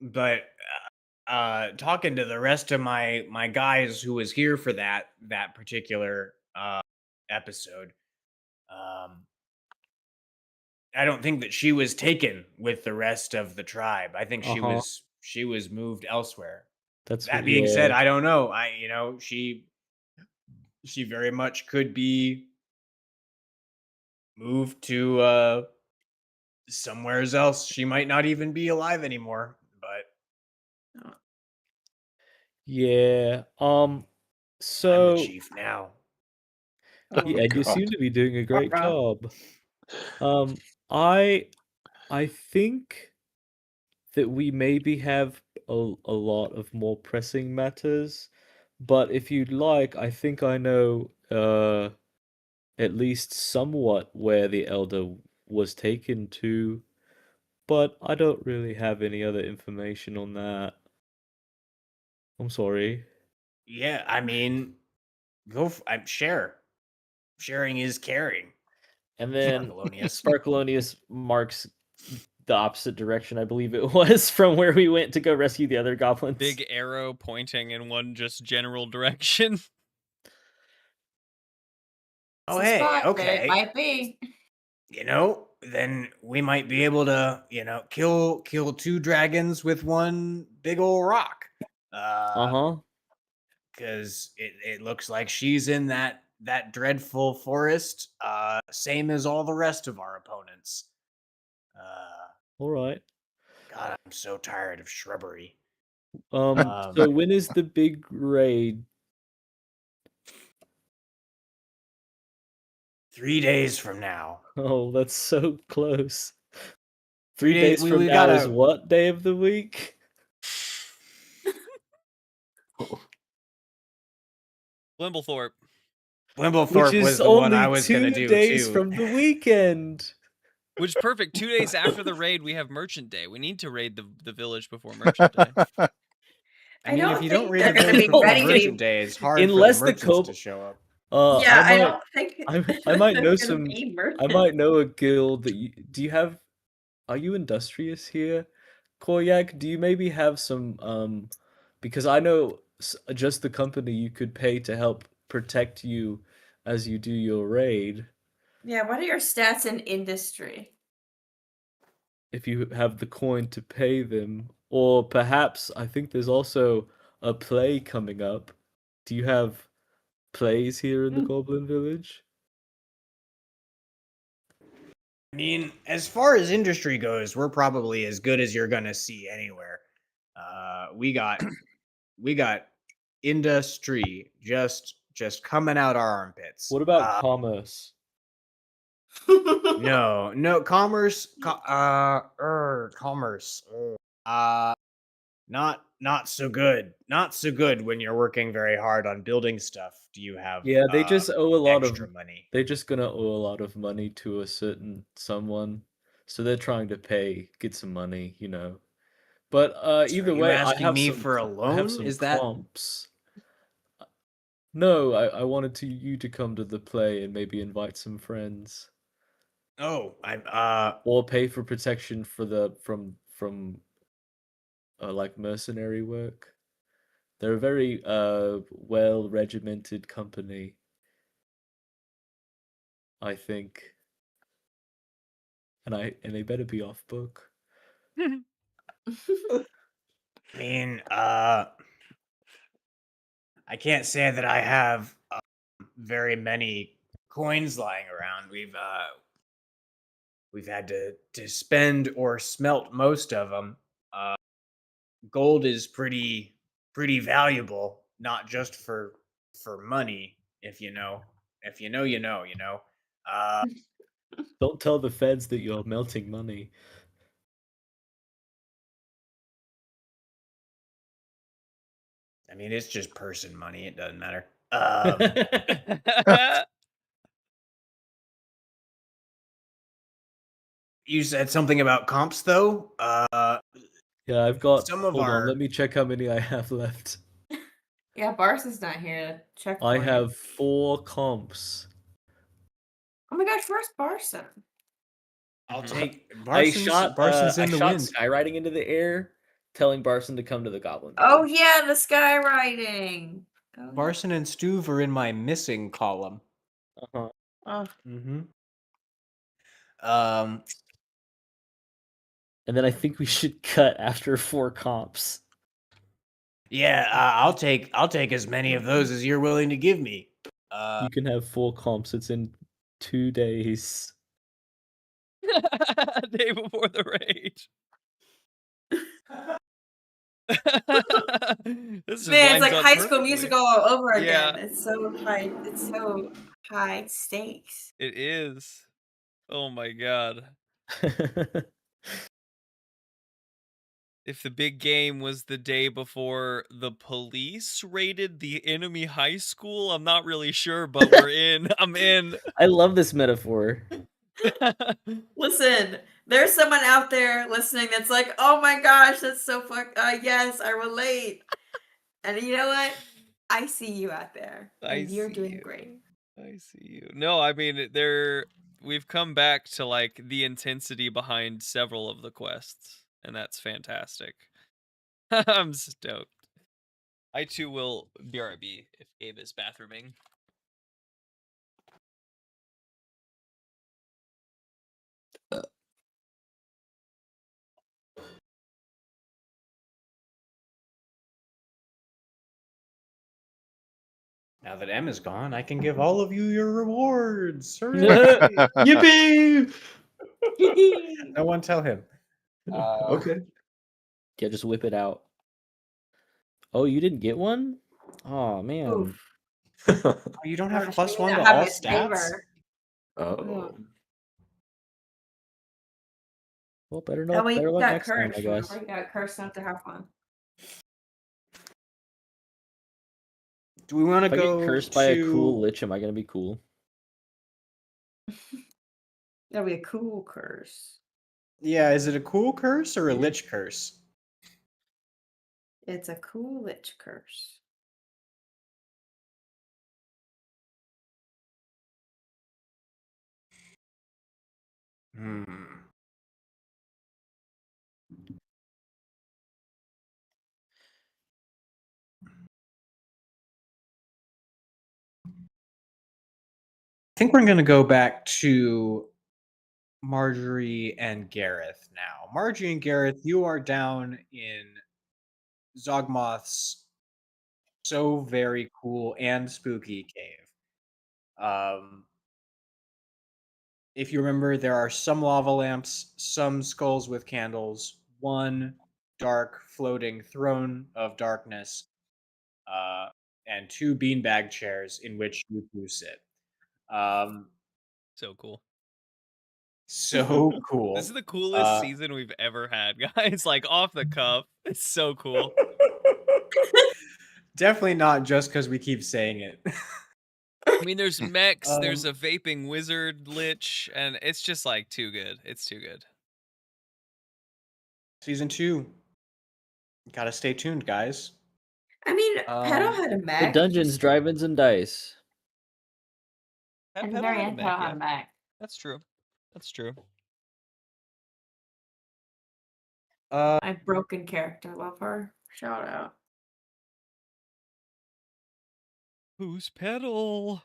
But talking to the rest of my guys who was here for that particular episode, I don't think that she was taken with the rest of the tribe. I think she was moved elsewhere. That's That what, being said, yeah. I don't know. She very much could be moved to somewhere else. She might not even be alive anymore. But Yeah. I'm So the chief now. Oh, yeah, you God. seem to be doing a great Wow. job. I think that we maybe have a lot of more pressing matters, but if you'd like, I think I know at least somewhat where the elder was taken to, but I don't really have any other information on that. I'm sorry. Yeah, I mean, I'm share. Sharing is caring. And then Sparkalonius. Sparkalonius marks the opposite direction, I believe it was, from where we went to go rescue the other goblins. big arrow pointing in one just general direction. Oh, It's a hey, spot where okay. it might be. Then we might be able to, kill 2 dragons with one big old rock. Uh-huh. Because it looks like she's in that dreadful forest, same as all the rest of our opponents. All right. God, I'm so tired of shrubbery. So when is the big raid? 3 days from now. Oh, that's so close. 3 3 days we from now is gotta what day of the week? Wimblethorpe. Wimblethorpe Which was is the one I only was gonna 2 do days too. from the weekend. Which perfect. 2 days after the raid, we have Merchant Day. We need to raid the village before Merchant Day. I mean, if you don't think read they're the gonna village be before ready to Merchant be. Day, it's hard Unless for the the merchants co- to show up. Yeah, I I don't think. I might know there's gonna some. be I merchants. might know a guild that are you industrious here? Koyak, do you maybe have some because I know just the company you could pay to help protect you as you do your raid Yeah, what are your stats in industry? if you have the coin to pay them, or perhaps I think there's also a play coming up. Do you have plays here in the Goblin Village? I mean, as far as industry goes, we're probably as good as you're gonna see anywhere. We got industry just coming out our armpits. What about commerce? No, commerce, commerce. Not so good. Not so good when you're working very hard on building stuff. Do you have Yeah, they just owe a lot extra of money? they're just gonna owe a lot of money to a certain someone. So they're trying to get some money, you know. But So are either you way, asking me for a I have loan? some Is that comps. No, I wanted you to come to the play and maybe invite some friends. Oh, I'm Or pay for protection for the from like mercenary work. They're a very well regimented company, I think. And they better be off book. I mean, I can't say that I have very many coins lying around. We've had to spend or smelt most of them. Gold is pretty valuable, not just for money. If you know, you know, you know. Uh, Don't tell the feds that you're melting money. I mean, it's just person money. It doesn't matter. You said something about comps, though. Yeah, I've got. Some of Hold on, our let me check how many I have left. Yeah, Bars is not here to check I for you. have 4 comps. Oh my gosh, where's Barson? I'll Mhm. take I Barson's in the shot wind. skywriting into the air, telling Barson to come to the Goblin Oh Village. yeah, the skywriting. Oh, yeah. Barson and Stuve are in my missing column. Uh-huh. Oh, Mm-hmm. Um, And then I think we should cut after 4 comps. yeah, I'll take as many of those as you're willing to give me. You can have 4 comps. It's in 2 days. Day before the raid. This just man, it's lines like up High School perfectly. Musical all over Yeah. again. It's so high. It's so high stakes. It is. Oh my god. If the big game was the day before the police raided the enemy high school, I'm not really sure, but we're in. I'm in. I love this metaphor. Listen, there's someone out there listening that's like, "Oh my gosh, that's so yes, I relate." And you know what? I see you out there, I and you're see doing you. great. I see you. No, I mean we've come back to like the intensity behind several of the quests, and that's fantastic. I'm stoked. I too will BRB if Gabe is bathrooming. Now that M is gone, I can give all of you your rewards. Yippee! No one tell him. Okay. Yeah, just whip it out. Oh, you didn't get one? Oh man. Oof. Oh, you don't have Gosh, plus we one don't to have all his stats? favor. Oh. Well, better Oh, not well, better you luck got next time, cursed. I guess. Remember, you got cursed not to have fun. Do we want to If I go get cursed by a cool lich, am I gonna be cool? That'll be a cool curse. Yeah, is it a cool curse or a Yeah. lich curse? It's a cool lich curse. Hmm. think we're going to go back to Marjorie and Gareth now. Marjorie and Gareth, you are down in Zogmoth's so very cool and spooky cave. If you remember, there are some lava lamps, some skulls with candles, one dark floating throne of darkness, and two beanbag chairs in which you two sit. So cool. So cool. This is the coolest season we've ever had, guys. Like off the cuff. It's so cool. Definitely not just because we keep saying it. I mean, there's mechs, there's a vaping wizard lich, and it's just like too good. It's too good. Season 2. Gotta stay tuned, guys. I mean, Pedo had a The mech. dungeons, drive-ins, and dice. At the very end, Pedo had a mech. That's true. That's true. My broken character, love her. Shout out. Who's pedal?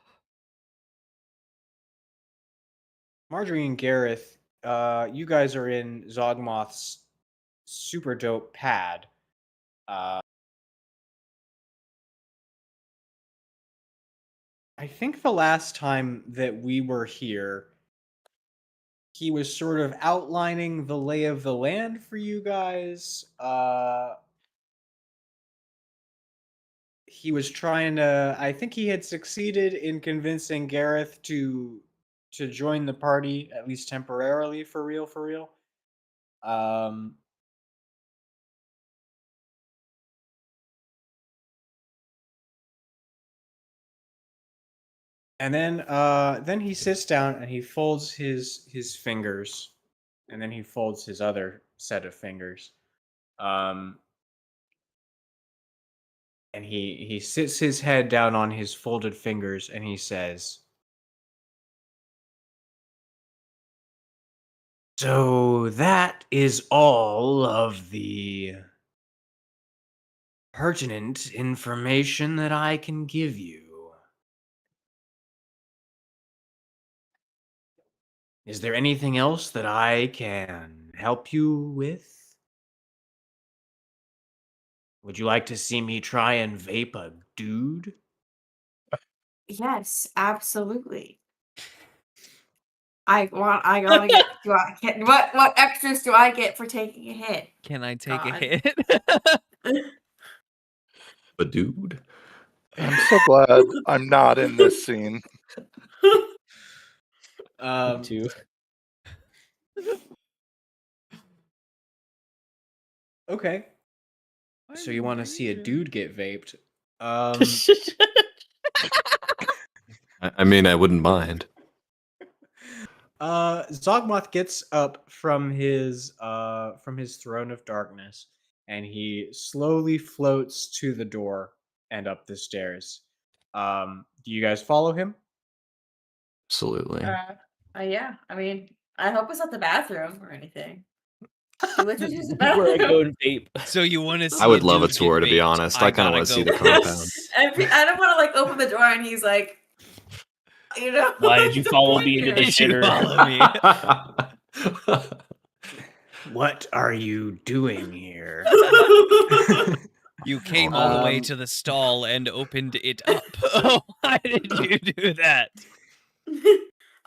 Marjorie and Gareth, you guys are in Zogmoth's super dope pad. I think the last time that we were here, he was sort of outlining the lay of the land for you guys. He was trying to, I think he had succeeded in convincing Gareth to join the party, at least temporarily, for real. And then he sits down and he folds his fingers, and then he folds his other set of fingers, and he sits his head down on his folded fingers, and he says, "So that is all of the pertinent information that I can give you. Is there anything else that I can help you with? Would you like to see me try and vape a dude?" Yes, absolutely. I gotta get. What extras do I get for taking a hit? Can I take a God. hit? But dude. I'm so glad I'm not in this scene. Me too. Okay. So you want to see a dude get vaped? I mean, I wouldn't mind. Zogmoth gets up from his throne of darkness, and he slowly floats to the door and up the stairs. Do you guys follow him? Absolutely. Yeah. I mean, I hope it's not the bathroom or anything. Do witches use the Where I bathroom? go and vape. So you want to see? I would love a dude get tour, to be vaped. honest. I kind of gotta want to see go the first. compound. And I don't want to like open the door and he's like, you know. Why did you follow me into the Did you shitter? follow me? What are you doing here? You came all the way to the stall and opened it up. Why did you do that?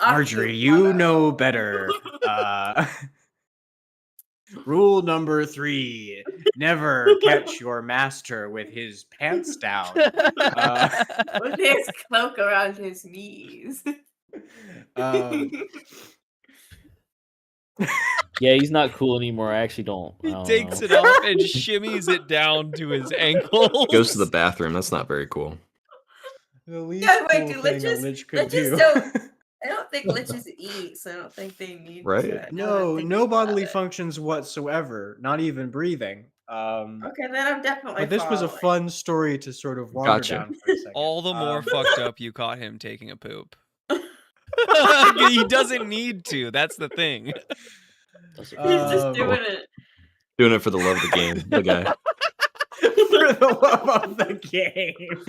Marjorie, you know better. Rule number 3: never catch your master with his pants down. With his cloak around his knees. Yeah, he's not cool anymore. I actually don't. He takes it off and shimmies it down to his ankles. Goes to the bathroom. That's not very cool. The least Yeah, wait, cool do thing a liches- lich could liches do. don't- I don't think liches eat, so I don't think they need Right? to. No thinking bodily about it. functions whatsoever, not even breathing. Okay, then I'm definitely. But this was a following. fun story to sort of wander Gotcha. down for a second. All the more Um, fucked up you caught him taking a poop. He doesn't need to. That's the thing. He's just Um, doing it. Doing it for the love of the game. The guy. For the love of the game.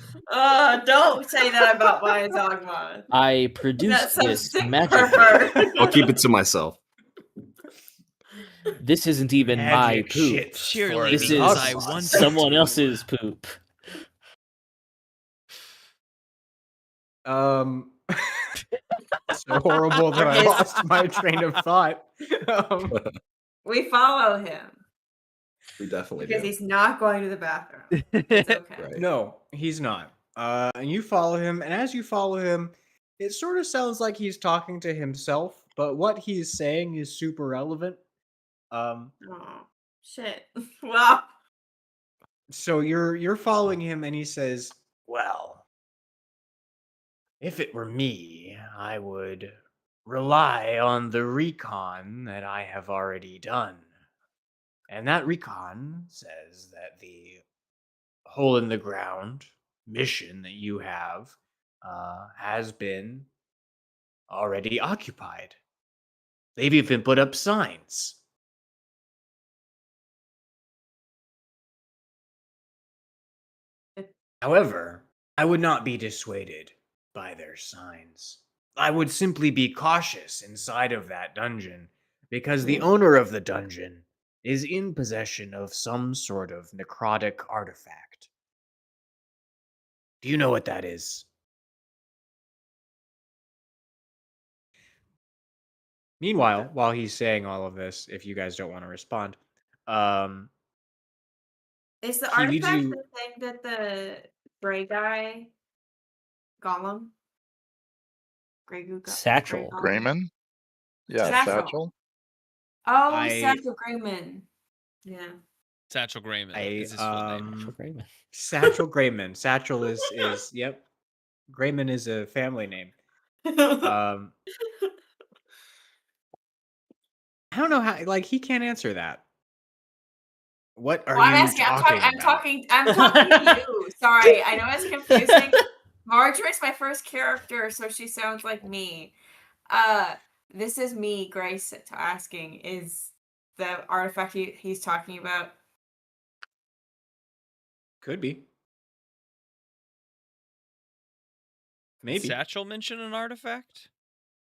Don't say that about my Zogma. I That's produced some this sick magically. pervert. I'll keep it to myself. This isn't even my Magic poop. shit Surely for This because is I Zogmoth. wanted someone to. else's poop. So horrible that I His- lost my train of thought. Um, We follow him We definitely because do. he's not going to the bathroom. It's okay. Right. no, he's not. And you follow him, and as you follow him, it sort of sounds like he's talking to himself, but what he's saying is super relevant. Oh shit. Well, So you're following him, and he says, "Well, if it were me, I would rely on the recon that I have already done. And that recon says that the hole in the ground mission that you have has been already occupied. They've even put up signs." However, I would not be dissuaded by their signs. I would simply be cautious inside of that dungeon because the owner of the dungeon is in possession of some sort of necrotic artifact. Do you know what that is? Meanwhile, while he's saying all of this, if you guys don't want to respond, is the He leads artifact you- the thing that the gray guy, Gollum, Grey Goo, Satchel. Grayman? Yeah, Satchel. Satchel. Oh, I- Satchel Grayman. Yeah. Satchel Grayman I, is his full name. Satchel Grayman. Satchel Grayman. Satchel is yep. Grayman is a family name. Um, I don't know how. Like he can't answer that. What are Well, I'm you asking. talking I'm about? talking. I'm talking to you. Sorry, I know it's confusing. Marjorie's my first character, so she sounds like me. This is me, Grace, asking: is the artifact he's talking about? Could be. Maybe. Satchel mention an artifact?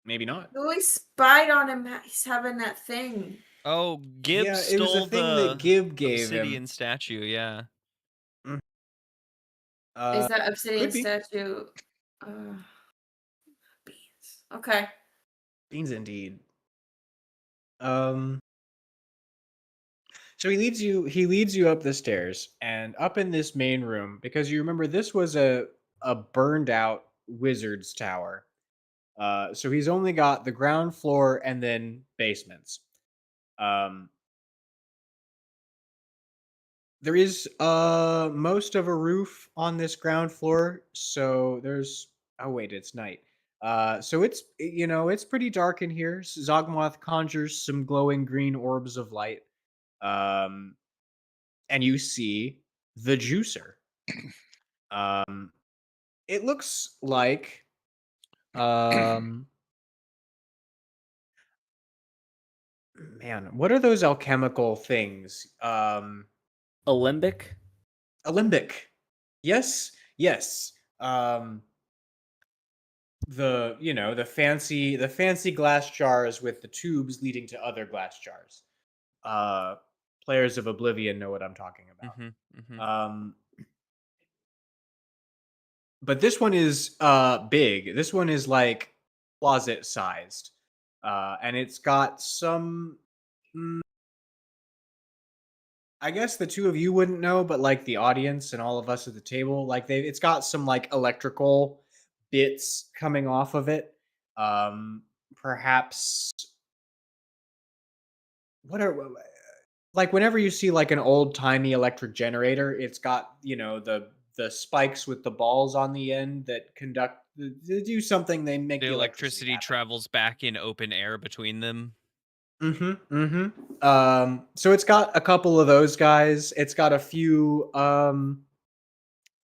Maybe not. We spied on him. He's having that thing. Oh, Gibbs Yeah, it was stole a thing the that Gib gave obsidian him. statue, yeah. Is that obsidian could be. statue? Beans. Okay. Beans indeed. So he leads you up the stairs and up in this main room because you remember this was a burned out wizard's tower. So he's only got the ground floor and then basements. There is most of a roof on this ground floor, so there's oh wait, it's night. So it's it's pretty dark in here. Zogmoth conjures some glowing green orbs of light. And you see the juicer. It looks like man, what are those alchemical things? Alembic. Alembic. Yes, yes. The fancy glass jars with the tubes leading to other glass jars. Players of Oblivion know what I'm talking about. But this one is big. This one is like closet sized. And it's got some I guess the two of you wouldn't know, but like the audience and all of us at the table, like it's got some like electrical bits coming off of it. Perhaps what are like whenever you see like an old timey electric generator, it's got the spikes with the balls on the end that conduct they do something. They make The the electricity happen. travels back in open air between them. So it's got a couple of those guys. It's got a few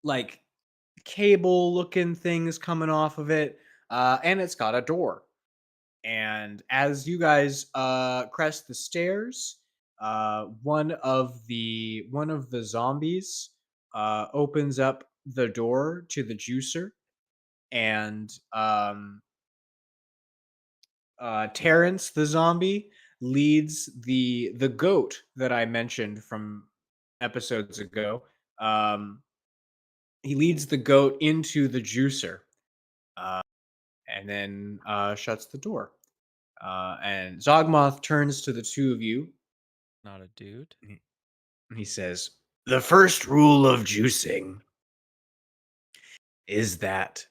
like cable looking things coming off of it. And it's got a door. And as you guys crest the stairs, one of the zombies opens up the door to the juicer, and Terrence the zombie leads the goat that I mentioned from episodes ago. Um, he leads the goat into the juicer, uh, and then shuts the door. And Zogmoth turns to the two of you. Not a dude. And he says, "The first rule of juicing is that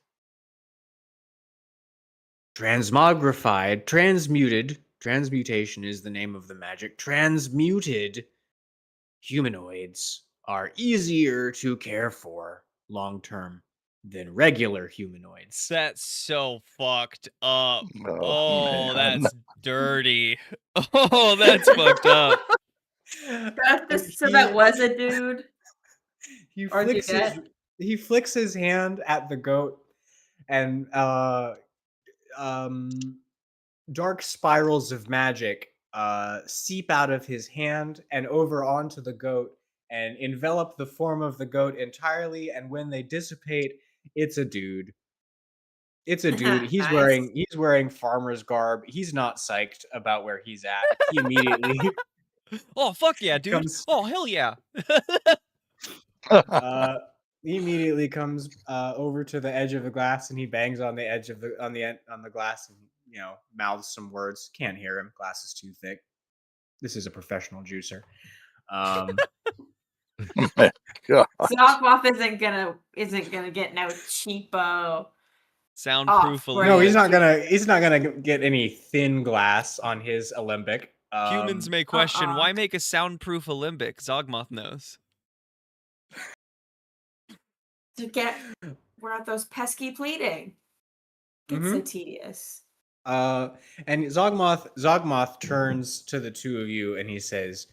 transmutation is the name of the magic. Transmuted humanoids are easier to care for long term than regular humanoids." That's so fucked up. Oh, Oh, man. that's dirty. Oh, that's fucked up. So that was a dude. He Or flicks his dudette? he flicks his hand at the goat, and um dark spirals of magic seep out of his hand and over onto the goat and envelop the form of the goat entirely, and when they dissipate, it's a dude. It's a dude. He's Nice. wearing farmer's garb. He's not psyched about where he's at. He immediately Oh, fuck yeah, dude. comes Oh, hell yeah. uh he immediately comes over to the edge of the glass, and he bangs on the edge of the on the glass, and mouths some words. Can't hear him. Glass is too thick. This is a professional juicer. God. Zogmoth isn't gonna get no cheapo. Soundproof Oh, No, he's Olympic. not gonna get any thin glass on his Olympic. Humans may question, why Uh-uh. make a soundproof Olympic? Zogmoth knows. To get without those pesky pleading. It's so Mhm. tedious. And Zogmoth turns to the two of you and he says,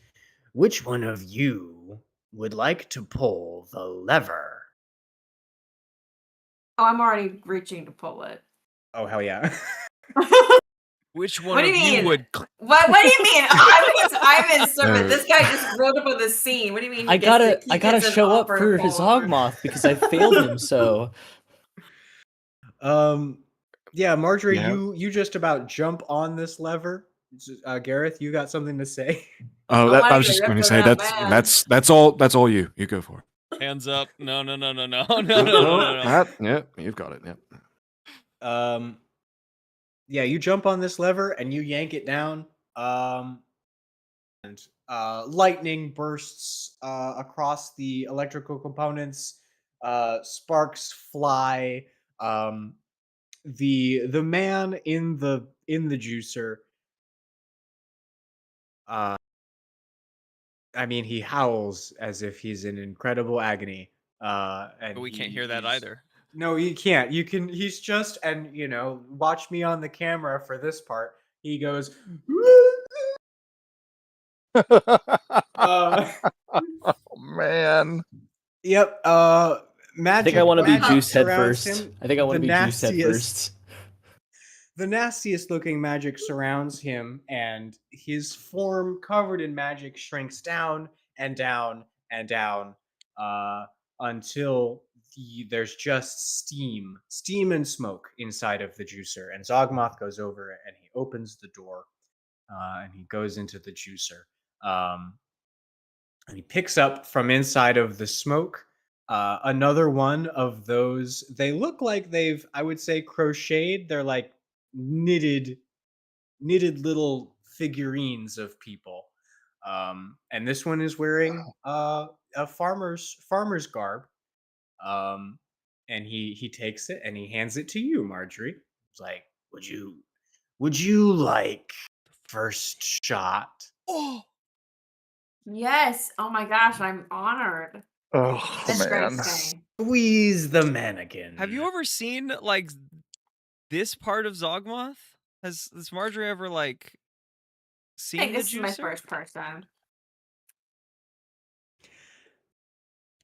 "Which one of you would like to pull the lever?" Oh, I'm already reaching to pull it. Oh, hell yeah. Which one What do of you you mean? would? What do you mean? I'm in servant. This guy just rolled up on the scene. What do you mean? I gotta gets an show up offer for to his pull over? Zogmoth because I failed him so. Yeah, Marjorie, Yeah. you just about jump on this lever. Gareth, you got something to say? Oh, I I was get just going to ripped say around, man. that's all you. You go for it. Hands up. No. Yeah, you've got it. Yeah. Yeah, you jump on this lever and you yank it down. And lightning bursts across the electrical components. Sparks fly. The man in the juicer. I mean, he howls as if he's in incredible agony. And But we can't hear that either. No, you can't. You can. He's just, and watch me on the camera for this part. He goes. Oh, man. Yep. I Magic. think I want to be magic juiced head surrounds first. him. I think I want to The be juiced head nastiest- first. The nastiest looking magic surrounds him, and his form, covered in magic, shrinks down and down and down until there's just steam and smoke inside of the juicer. And Zogmoth goes over and he opens the door, and he goes into the juicer. And he picks up from inside of the smoke another one of those. They look like they've, I would say, crocheted. They're like knitted little figurines of people. And this one is wearing a farmer's garb. And he takes it and he hands it to you, Marjorie. He's like, would you like first shot? Oh, Yes. Oh my gosh, I'm honored. Oh, That's great, man. Stain. Squeeze the mannequin. have you ever seen like this part of Zogmoth? Has Marjorie ever like I seen think the this is my juicer? first person.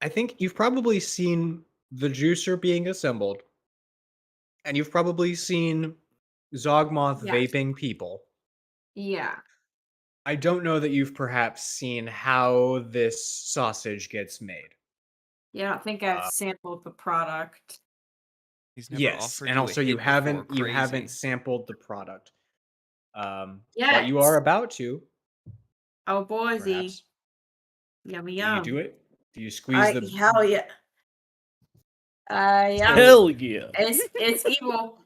I think you've probably seen the juicer being assembled, and you've probably seen Zogmoth Yes. vaping people. Yeah. I don't know that you've perhaps seen how this sausage gets made. Yeah, I don't think I've sampled the product. He's never Yes, offered and you a also hit you before. haven't Crazy. sampled the product. But Yes. you are about to, Oh, boysy. perhaps. Yummy Do yum. you do it? Do you squeeze the? Hell yeah. Yeah. Hell yeah. It's evil.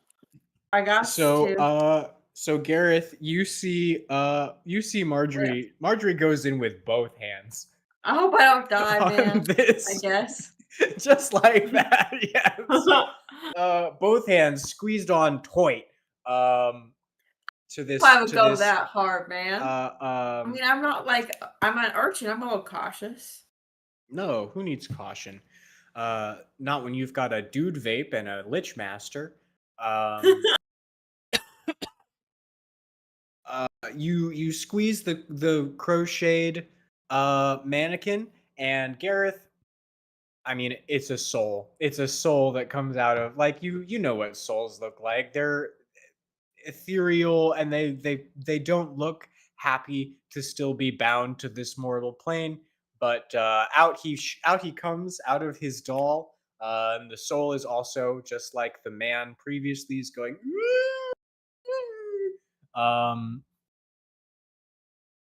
I got So, to. so Gareth, you see Marjorie. Marjorie goes in with both hands I hope I don't die, on man. I this, guess. just like that. Yes. Both hands squeezed on tight. To this. I would To go this. that hard, man. I mean, I'm not like I'm an urchin. I'm a little cautious. No, who needs caution? Not when you've got a dude vape and a lich master. You squeeze the crocheted mannequin, and Gareth. I mean, it's a soul. It's a soul that comes out of, like, you know what souls look like. They're ethereal, and they don't look happy to still be bound to this mortal plane. But out he comes out of his doll, and the soul is also just like the man previously is going. Um,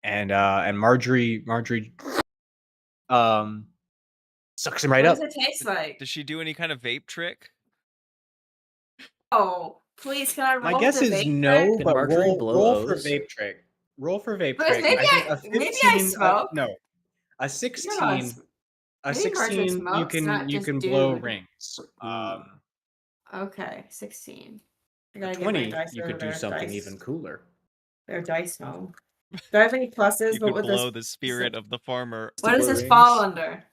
and Marjorie sucks him right What does up. it taste like? Does she do any kind of vape trick? Oh, please, can I roll My guess the is vape no, trick? Can but Marjorie blow roll for O's? vape trick. Roll for vape Because trick. maybe I think a maybe 15. I smoke. No, a You 16. know, A maybe Marjorie 16. You smokes, not can just blow dude. rings. Okay, 16. I A gotta get my 20. dice You over could do there. something Dice. even cooler. Their dice home. Do I have any pluses? You What could would blow this? the spirit of the farmer. What does blow this rings? fall under?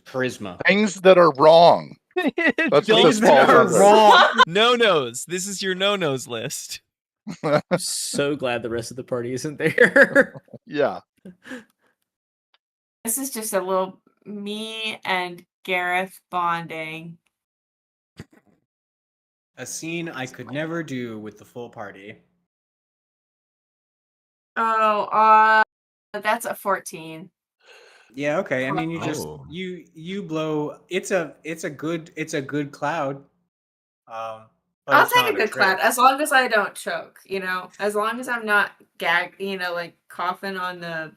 Charisma. Things that are wrong. That's what Don't this Things that falls are under. wrong. no-nos. This is your no-nos list. I'm so glad the rest of the party isn't there. Yeah. This is just a little me and Gareth bonding. A scene I could never do with the full party. Oh, that's a 14. Yeah, okay. I mean, you just Oh. you blow. It's a good cloud. But I'll it's take not a good trick. cloud as long as I don't choke. You know, as long as I'm not gagged. You know, like coughing on the.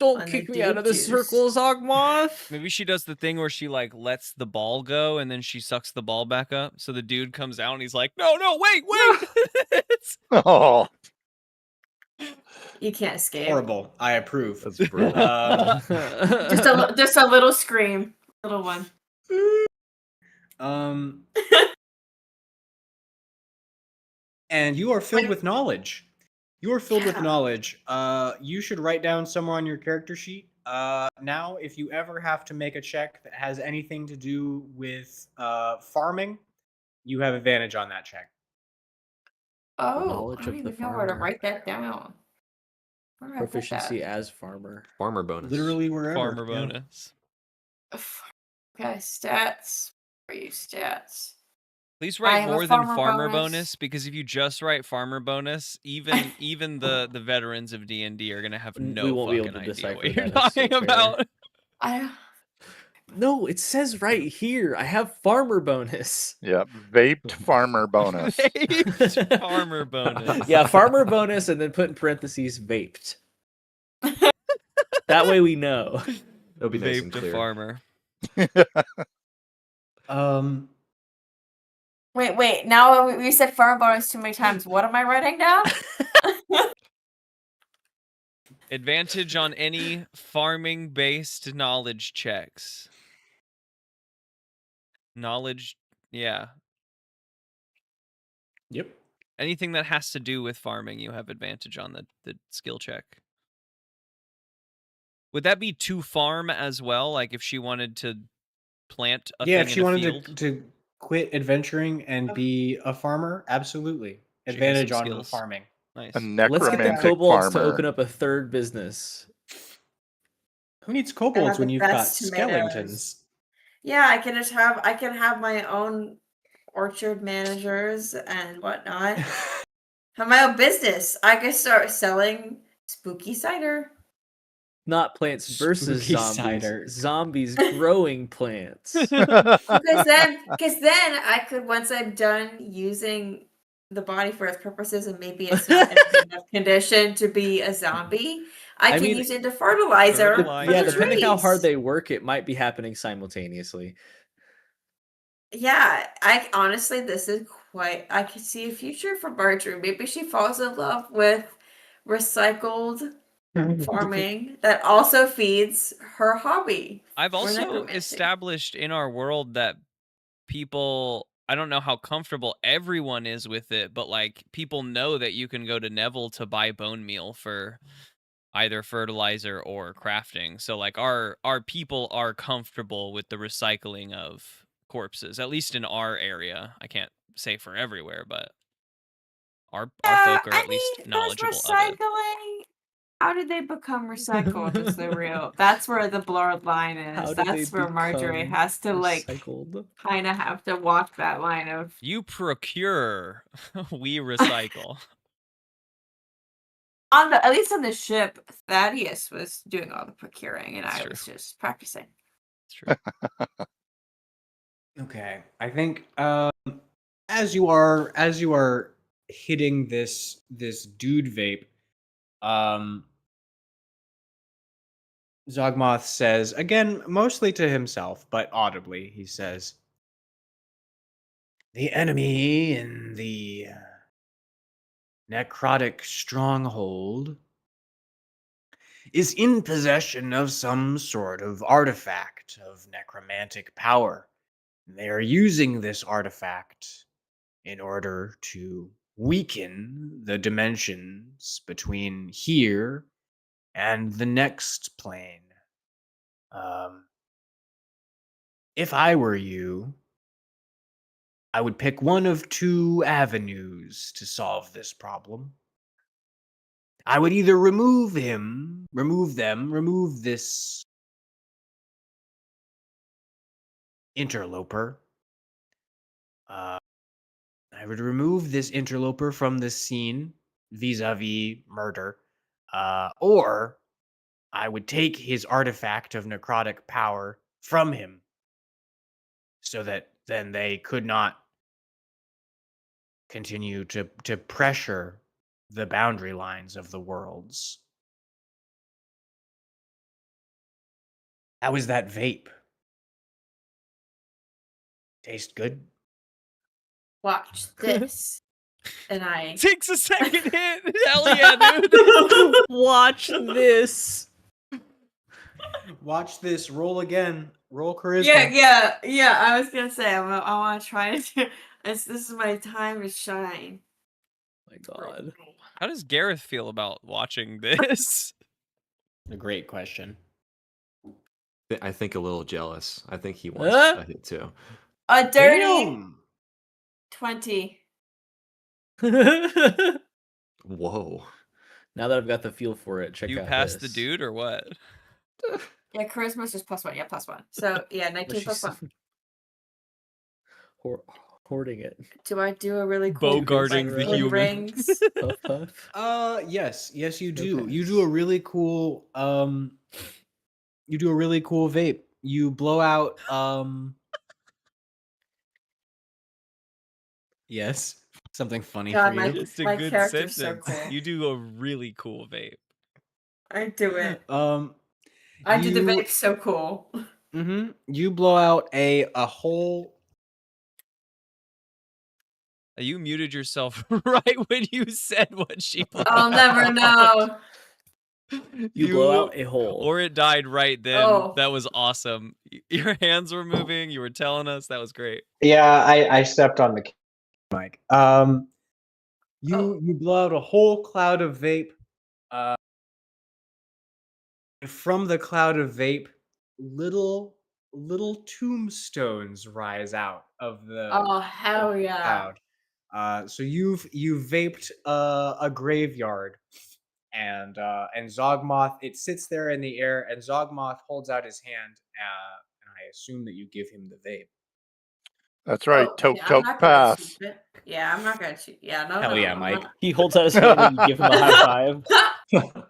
Don't On kick the me out of the juice. circle, Zogmoth. Maybe she does the thing where she like lets the ball go and then she sucks the ball back up. So the dude comes out and he's like, "No, wait." It's- Oh, You can't escape. Horrible. I approve. that's brutal. Just a little scream, little one. And you are filled with knowledge. You are filled with Yeah. knowledge. You should write down somewhere on your character sheet. Now, if you ever have to make a check that has anything to do with farming, you have advantage on that check. Oh, Knowledge I don't of the even know where to farmer. write that down. Where do I put Proficiency that? as farmer. Farmer bonus. Literally wherever. Farmer yeah. bonus. Okay, stats. Where are you stats? Please I write have a more than farmer farmer bonus. bonus, because if you just write farmer bonus, even the veterans of D&D are gonna have no We won't be able fucking to idea decipher what you're that, that's so talking fair. about. I No, it says right here. I have farmer bonus. Yeah. Vaped farmer bonus. Vaped farmer bonus. Yeah, farmer bonus, and then put in parentheses vaped. That way we know. That'll be nice and Vaped a clear. farmer. wait. Now we said farm bonus too many times. What am I writing down? Advantage on any farming-based knowledge checks. Knowledge, yeah. Yep. Anything that has to do with farming, you have advantage on the skill check. Would that be to farm as well? Like if she wanted to plant a Yeah, thing if she in a wanted field? to quit adventuring and be a farmer, absolutely. She has Advantage some on skills. farming. Nice. A Let's get the necromantic kobolds to farmer. open up a third business. Who needs kobolds when the you've got best tomatoes. skeletons? Yeah, I can have my own orchard managers and whatnot. Have my own business. I can start selling spooky cider. Not Plants versus Spooky Zombies. cider. Zombies growing plants. Because then I could, once I'm done using the body for its purposes, and maybe it's not in a good enough condition to be a zombie, I can mean, use it to fertilizer. Fertilizer. For Yeah, the depending how hard trees. they work, it might be happening simultaneously. Yeah, I honestly, this is quite. I could see a future for Marjorie. Maybe she falls in love with recycled farming that also feeds her hobby. I've for also necromancy. established in our world that people, I don't know how comfortable everyone is with it, but like people know that you can go to Neville to buy bone meal for either fertilizer or crafting. So like our people are comfortable with the recycling of corpses, at least in our area. I can't say for everywhere, but our folk are at least knowledgeable of it. Recycling. How did they become recycled? Is the real? That's where the blurred line is. How did That's they where Marjorie become has to like recycled? kind of have to walk that line of. You procure, we recycle. On the, at least on the ship, Thaddeus was doing all the procuring, and That's I true. was just practicing. It's true. Okay, I think as you are hitting this dude vape, Zogmoth says again, mostly to himself, but audibly, he says, "The enemy in the necrotic stronghold is in possession of some sort of artifact of necromantic power. They are using this artifact in order to weaken the dimensions between here and the next plane. If I were you, I would pick one of two avenues to solve this problem. I would either remove this interloper. I would remove this interloper from the scene vis-a-vis murder. Or I would take his artifact of necrotic power from him so that then they could not continue to pressure the boundary lines of the worlds. How is that vape? Taste good? Watch this, and I. Takes a second hit. Hell yeah, dude. Watch this. Watch this. Roll again. Roll charisma. Yeah. I was gonna say I want to try to do. This is my time to shine. My God. How does Gareth feel about watching this? A great question. I think a little jealous. I think he wants Huh? a hit too. A dirty Damn. 20. Whoa. Now that I've got the feel for it, check You out passed this. the dude or what? Yeah, charisma's just +1. Yeah, +1. So yeah, 19 She's +1. hoarding it. Do I do a really cool Bogarting the wood human. rings? Puff puff. Yes, you do. Okay. You do a really cool vape. You blow out yes, something funny God, for my- you. Just a My good character's so sentence. cool. You do a really cool vape. I do it. I I do the vape so cool. You blow out a whole. You muted yourself right when you said what she blew I'll never know. You blow out a hole. Or it died right then. Oh. That was awesome. Your hands were moving. You were telling us. That was great. Yeah, I stepped on the mic. You blow out a whole cloud of vape. And from the cloud of vape, little tombstones rise out of the Oh hell yeah! cloud. So you've vaped a graveyard, and Zogmoth, it sits there in the air, and Zogmoth holds out his hand, and I assume that you give him the vape. That's right. Oh, Toke yeah, I'm toke not gonna pass. shoot it. Yeah, I'm not gonna shoot. Yeah, no. Hell no, yeah, I'm Mike. not. He holds out his hand and you give him a high five.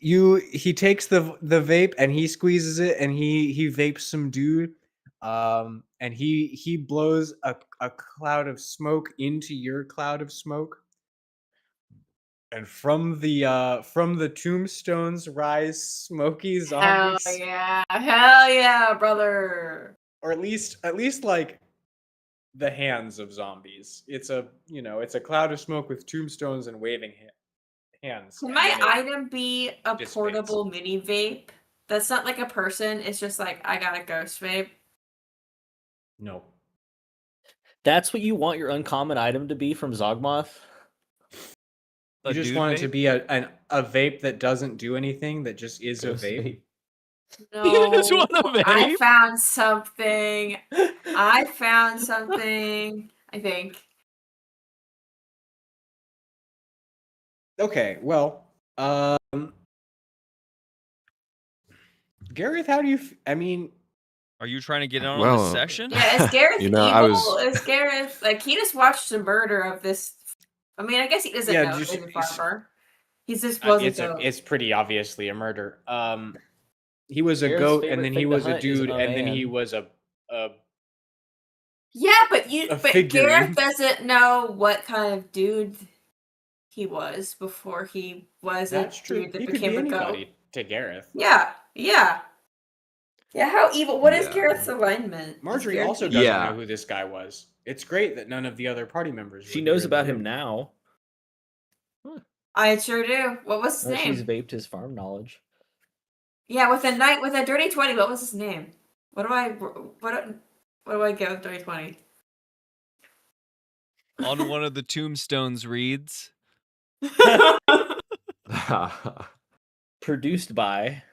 He takes the vape and he squeezes it and he vapes some dude. And he blows a cloud of smoke into your cloud of smoke. And from the tombstones rise smoky Hell zombies. yeah, brother. Or at least like the hands of zombies. It's a cloud of smoke with tombstones and waving hands. Can and my then it item be a dissipates. portable mini vape? That's not like a person. It's just like I got a ghost vape. No. That's what you want your uncommon item to be from Zogmoth? You just want it to be a vape that doesn't do anything, that just is a Ghost vape. No, You just want a I vape? found something. I found something. I think. Okay, well, Gareth, how do you? I mean, Are you trying to get in on Well, the session? Yeah, is Gareth You know, evil? I was- Is Gareth like he just watched the murder of this? I mean, I guess he doesn't Yeah, know just- he's a farmer. He just was a it's goat. it's pretty obviously a murder. He was a Gareth's goat, favorite and then thing he to was a hunt is dude, a and then he man. was a Yeah, but figurine. Gareth doesn't know what kind of dude he was before he was That's a true. dude that He could became be a goat. anybody to Gareth. Yeah. How evil? What is Yeah. Gareth's alignment? Is Marjorie Gareth also evil? doesn't Yeah. know who this guy was. It's great that none of the other party members. She were knows here in the about him room. now. I sure do. What was his Well, name? she's vaped his farm knowledge. Yeah, with a dirty 20. What was his name? What do I get with dirty 20? On one of the tombstones reads, Produced by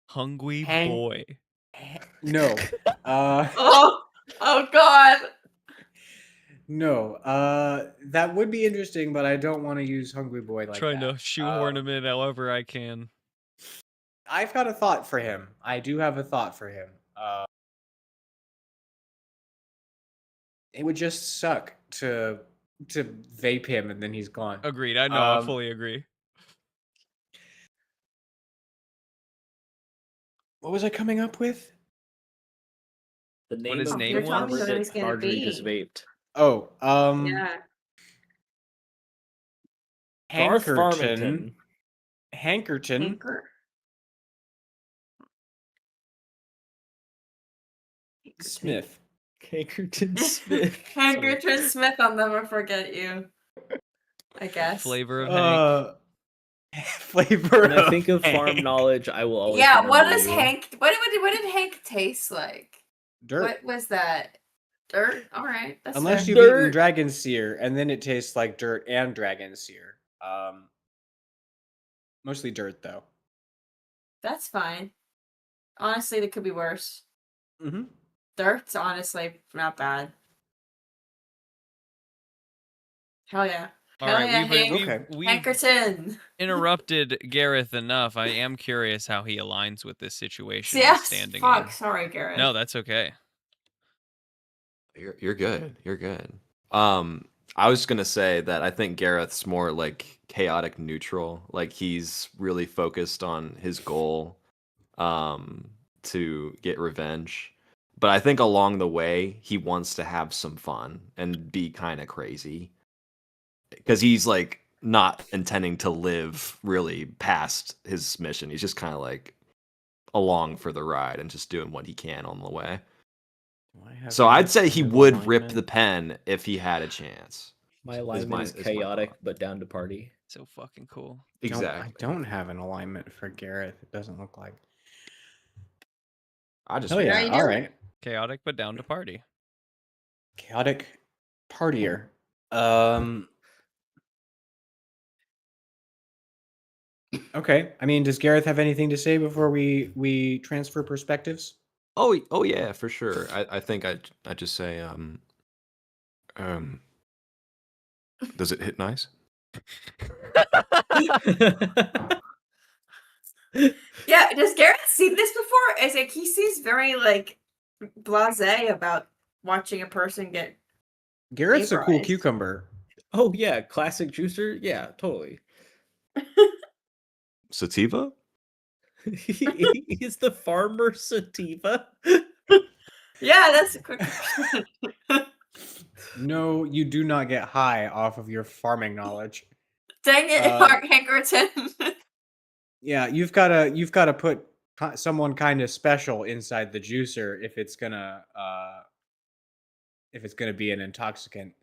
Hungry Hank- Boy. No. Oh God. No. That would be interesting, but I don't want to use Hungry Boy like Trying that. to shoehorn him in however I can. I've got a thought for him. I do have a thought for him. It would just suck to vape him and then he's gone. Agreed. I know. I fully agree. What was I coming up with? the name his of name the was? farmer What he's that gonna Marjorie just be. vaped. Oh, Yeah. Garth Hankerton. Farmington. Hankerton Anchor. Smith. Hankerton Smith. Hankerton Smith, I'll never forget you. I guess. Flavor of Hank. Flavor. When I think of Hank. farm knowledge, I will always Yeah, what remember does you. Hank what did Hank taste like? Dirt. What was that? Dirt? Alright. That's Unless fair. you've eaten Dirt. dragon sear, and then it tastes like dirt and dragon sear. Mostly dirt though. That's fine. Honestly, that could be worse. Mm-hmm. Dirt's honestly not bad. Hell yeah. All Hell right, yeah, Hank. Okay. we've Hankerton. interrupted Gareth enough. I am curious how he aligns with this situation Yes. he's standing Fuck. in. Sorry, Gareth. No, that's okay. You're good. You're good. I was gonna say that I think Gareth's more like chaotic neutral. Like he's really focused on his goal, to get revenge. But I think along the way he wants to have some fun and be kind of crazy. Because he's like not intending to live really past his mission. He's just kind of like along for the ride and just doing what he can on the way. So I'd say he would rip the pen if he had a chance. My alignment is my chaotic, thought. but down to party. So fucking cool. Exactly. I don't have an alignment for Gareth. It doesn't look like. I just Oh Yeah, yeah. you All do. right. Chaotic but down to party. Chaotic partier. Okay. I mean, does Gareth have anything to say before we transfer perspectives? Oh yeah, for sure. I think I just say Does it hit nice? Yeah, does Gareth see this before? Is like he seems very like blasé about watching a person get Gareth's a cool vaporized. cucumber. Oh yeah, classic juicer. Yeah, totally. Sativa? Is the farmer sativa? Yeah, that's a quick question. No, you do not get high off of your farming knowledge. Dang it, Um, Hankerton. Yeah, you've gotta put someone kind of special inside the juicer if it's gonna be an intoxicant.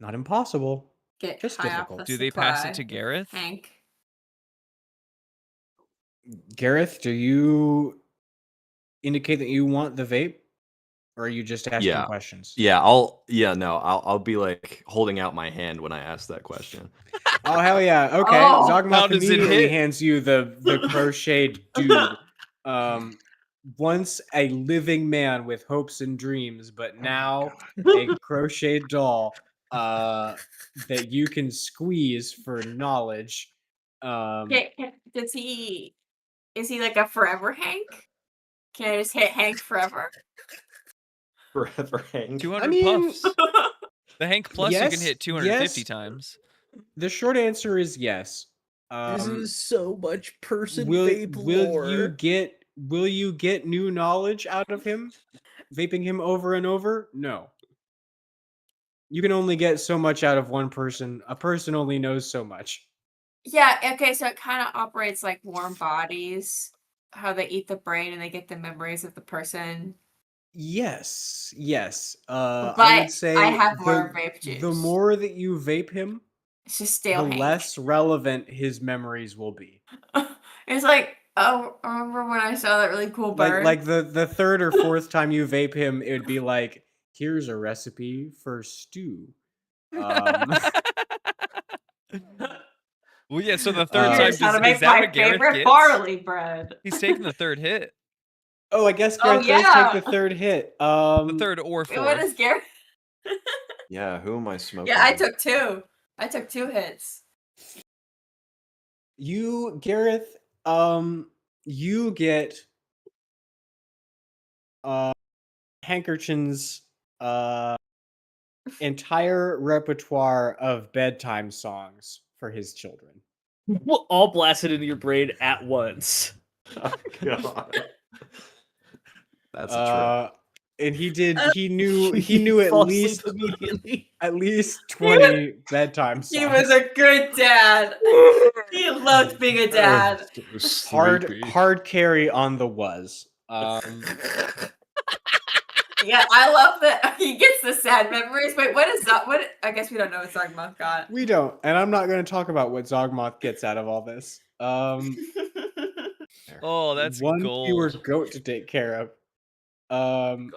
Not impossible, Get just high off the difficult. Do they pass it to supply, Gareth? Hank. Gareth, do you indicate that you want the vape, or are you just asking Yeah. questions? I'll be like holding out my hand when I ask that question. Oh hell yeah! Okay, Oh, how Zogmoth does it immediately hit? hands you the crocheted dude. Once a living man with hopes and dreams, but now a crocheted doll that you can squeeze for knowledge. Does he? Is he like a forever Hank? Can I just hit Hank forever? Forever Hank. 200 I mean, puffs. The Hank Plus you can yes, hit 250 yes. times. The short answer is yes. This is so much person will vape lore. will you get new knowledge out of him? Vaping him over and over? No. You can only get so much out of one person. A person only knows so much. Yeah, okay, so it kind of operates like warm bodies, how they eat the brain and they get the memories of the person. Yes. I But would say I have more vape the juice. more that you vape him, It's just stale the Hank. less relevant his memories will be. It's like, oh, remember when I saw that really cool bird? Like the third or fourth time you vape him, it would be like, here's a recipe for stew. Well, yeah, so the third time, Here's how to is make that my what Gareth favorite gets? barley bread. He's taking the third hit. Oh, I guess Oh, Gareth does yeah. take the third hit. The third or What fourth. is Gareth? Yeah, who am I smoking? Yeah, I took 2. I took 2 hits. You, Gareth, you get Hankerton's entire repertoire of bedtime songs for his children. All blasted into your brain at once. Oh, God. That's a And he knew You at fall least asleep immediately. at least 20 bedtime songs. He was a good dad. He loved being a dad. hard carry on the was. Yeah, I love that he gets the sad memories. Wait, what is that? What? I guess we don't know what Zogmoth got. We don't, and I'm not going to talk about what Zogmoth gets out of all this. Oh, that's one fewer gold. goat to take care of. God.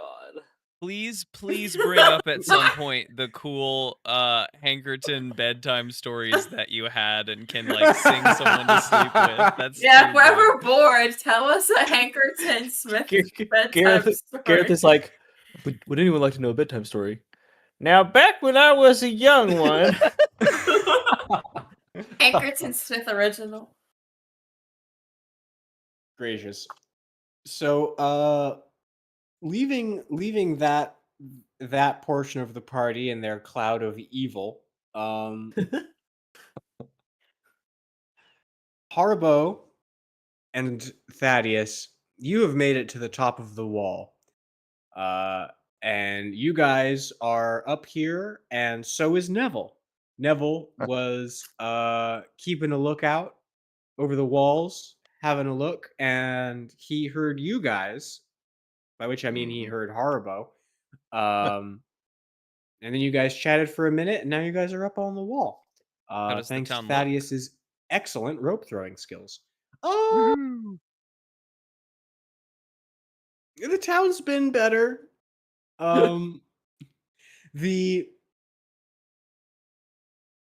Please bring up at some point the cool Hankerton bedtime stories that you had and can like sing someone to sleep with. That's Yeah, too if we're good. ever bored, tell us a Hankerton Smith bedtime Gareth story. is like, would anyone like to know a bedtime story? Now, back when I was a young one. Hankerton Smith original. Gracious. So, leaving that portion of the party in their cloud of evil, Harbo and Thaddeus, you have made it to the top of the wall. And you guys are up here, and so is Neville. Neville was keeping a lookout over the walls, having a look, and he heard you guys, by which I mean he heard Haribo. And then you guys chatted for a minute, and now you guys are up on the wall. does the Thanks to town look? Thaddeus's excellent rope throwing skills. Woohoo. The town's been better. The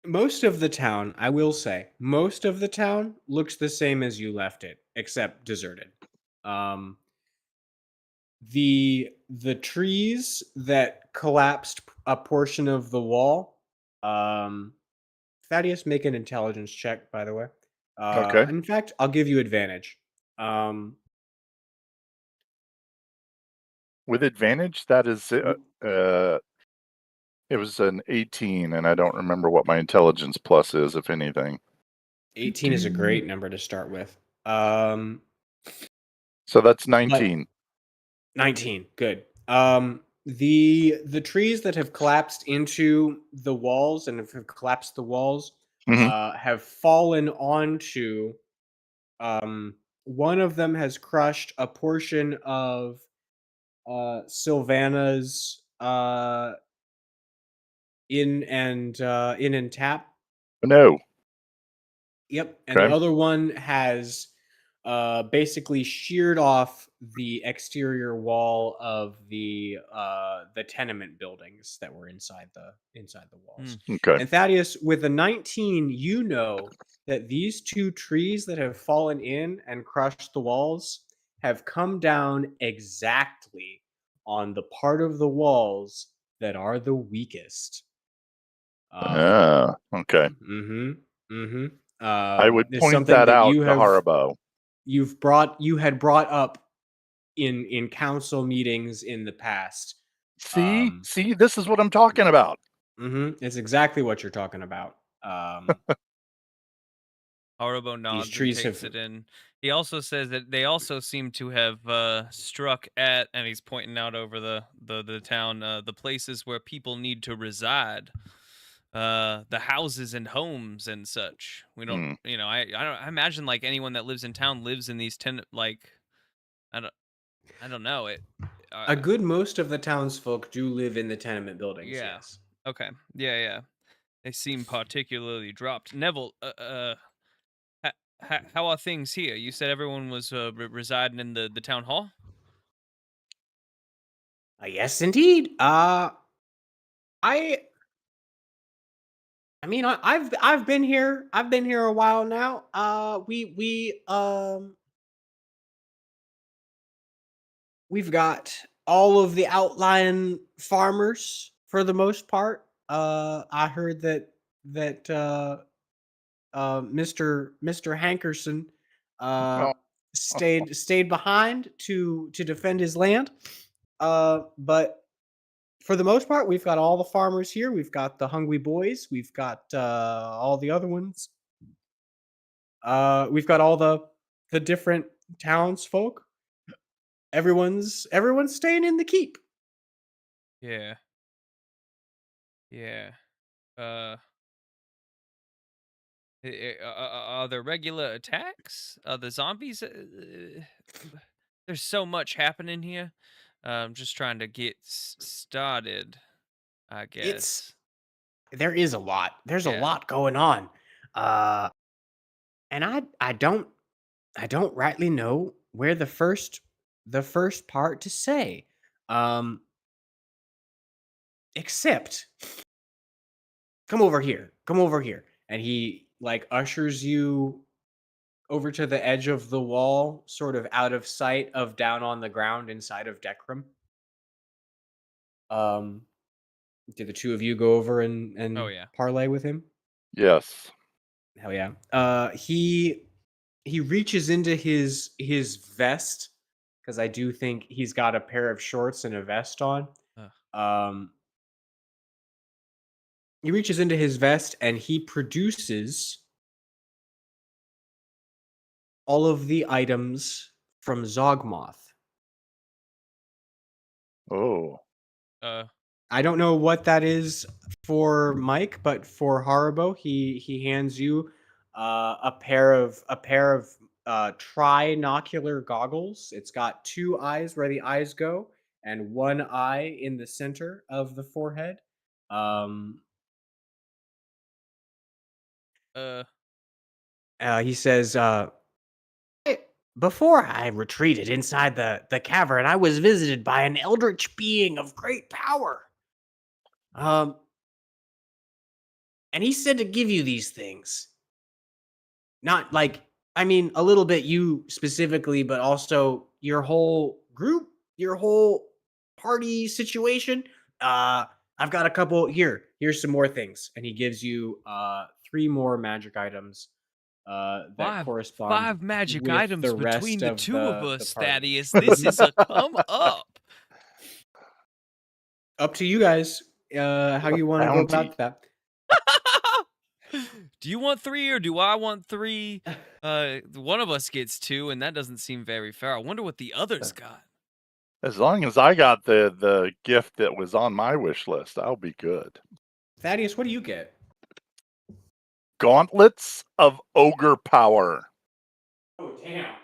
most of the town, I will say, most of the town looks the same as you left it, except deserted. The trees that collapsed a portion of the wall. Thaddeus, make an intelligence check, by the way. Okay. In fact, I'll give you advantage. With advantage, that is It was an 18, and I don't remember what my intelligence plus is, if anything. 18 is a great number to start with. So that's 19. 19, good. The trees that have collapsed into the walls and have collapsed the walls have fallen onto. One of them has crushed a portion of Sylvana's in and tap. No. Yep, and the other one has basically sheared off the exterior wall of the tenement buildings that were inside the walls. Okay. And Thaddeus, with a 19, you know that these two trees that have fallen in and crushed the walls have come down exactly on the part of the walls that are the weakest. Okay. Mm-hmm. Mm-hmm. I would It's point something that out you to have Haribo. you had brought up in council meetings in the past. See, this is what I'm talking about. It's exactly what you're talking about. Haribo nods and trees takes have- it in. He also says that they also seem to have struck at, and he's pointing out over the town, the places where people need to reside, the houses and homes and such. We don't, I imagine like anyone that lives in town lives in these I don't know it. a good most of the townsfolk do live in the tenement buildings. Yeah. Yes. Okay. Yeah. They seem particularly dropped. Neville, how are things here? You said everyone was residing in the town hall? Yes, indeed. I've been here. I've been here a while now. We've got all of the outlying farmers for the most part. I heard that Mr. Hankerson stayed behind to defend his land. But for the most part, we've got all the farmers here. We've got the hungry boys. We've got all the other ones. We've got all the different townsfolk. Everyone's staying in the keep. Yeah. Are there regular attacks? Are the zombies? There's so much happening here. I'm just trying to get started, I guess. There is a lot. There's Yeah. a lot going on. And I don't rightly know where the first part to say. Except come over here. And he like ushers you over to the edge of the wall, sort of out of sight of down on the ground inside of Dekram. Did the two of you go over and Oh, yeah. parlay with him? Yes. Hell yeah. He reaches into his vest, because I do think he's got a pair of shorts and a vest on. He reaches into his vest and he produces all of the items from Zogmoth. Oh. I don't know what that is for Mike, but for Haribo, he hands you a pair of trinocular goggles. It's got two eyes where the eyes go, and one eye in the center of the forehead. He says, before I retreated inside the cavern, I was visited by an eldritch being of great power. And he said to give you these things. Not like, I mean, a little bit you specifically, but also your whole group, your whole party situation. I've got a couple here. Here's some more things. And he gives you 3 more magic items that correspond 5 magic with items the rest between the of two of the us, party. Thaddeus. This is a come up. Up to you guys. How A you want to go bounty. about that? Do you want 3 or do I want 3? One of us gets 2, and that doesn't seem very fair. I wonder what the others got. As long as I got the gift that was on my wish list, I'll be good. Thaddeus, what do you get? Gauntlets of Ogre Power. Oh damn!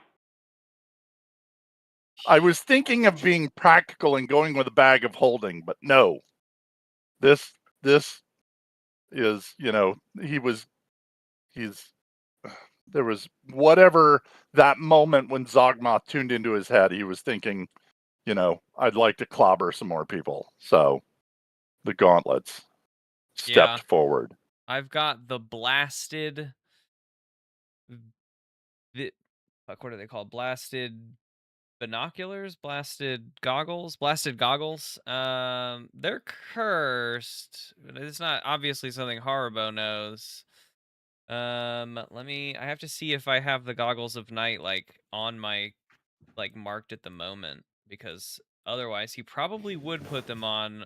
I was thinking of being practical and going with a bag of holding, but no. This is, there was whatever that moment when Zogmoth tuned into his head, he was thinking, I'd like to clobber some more people. So the gauntlets stepped forward. I've got the blasted. What are they called? Blasted binoculars, blasted goggles. They're cursed. It's not obviously something Haribo knows. I have to see if I have the goggles of night on my marked at the moment, because otherwise he probably would put them on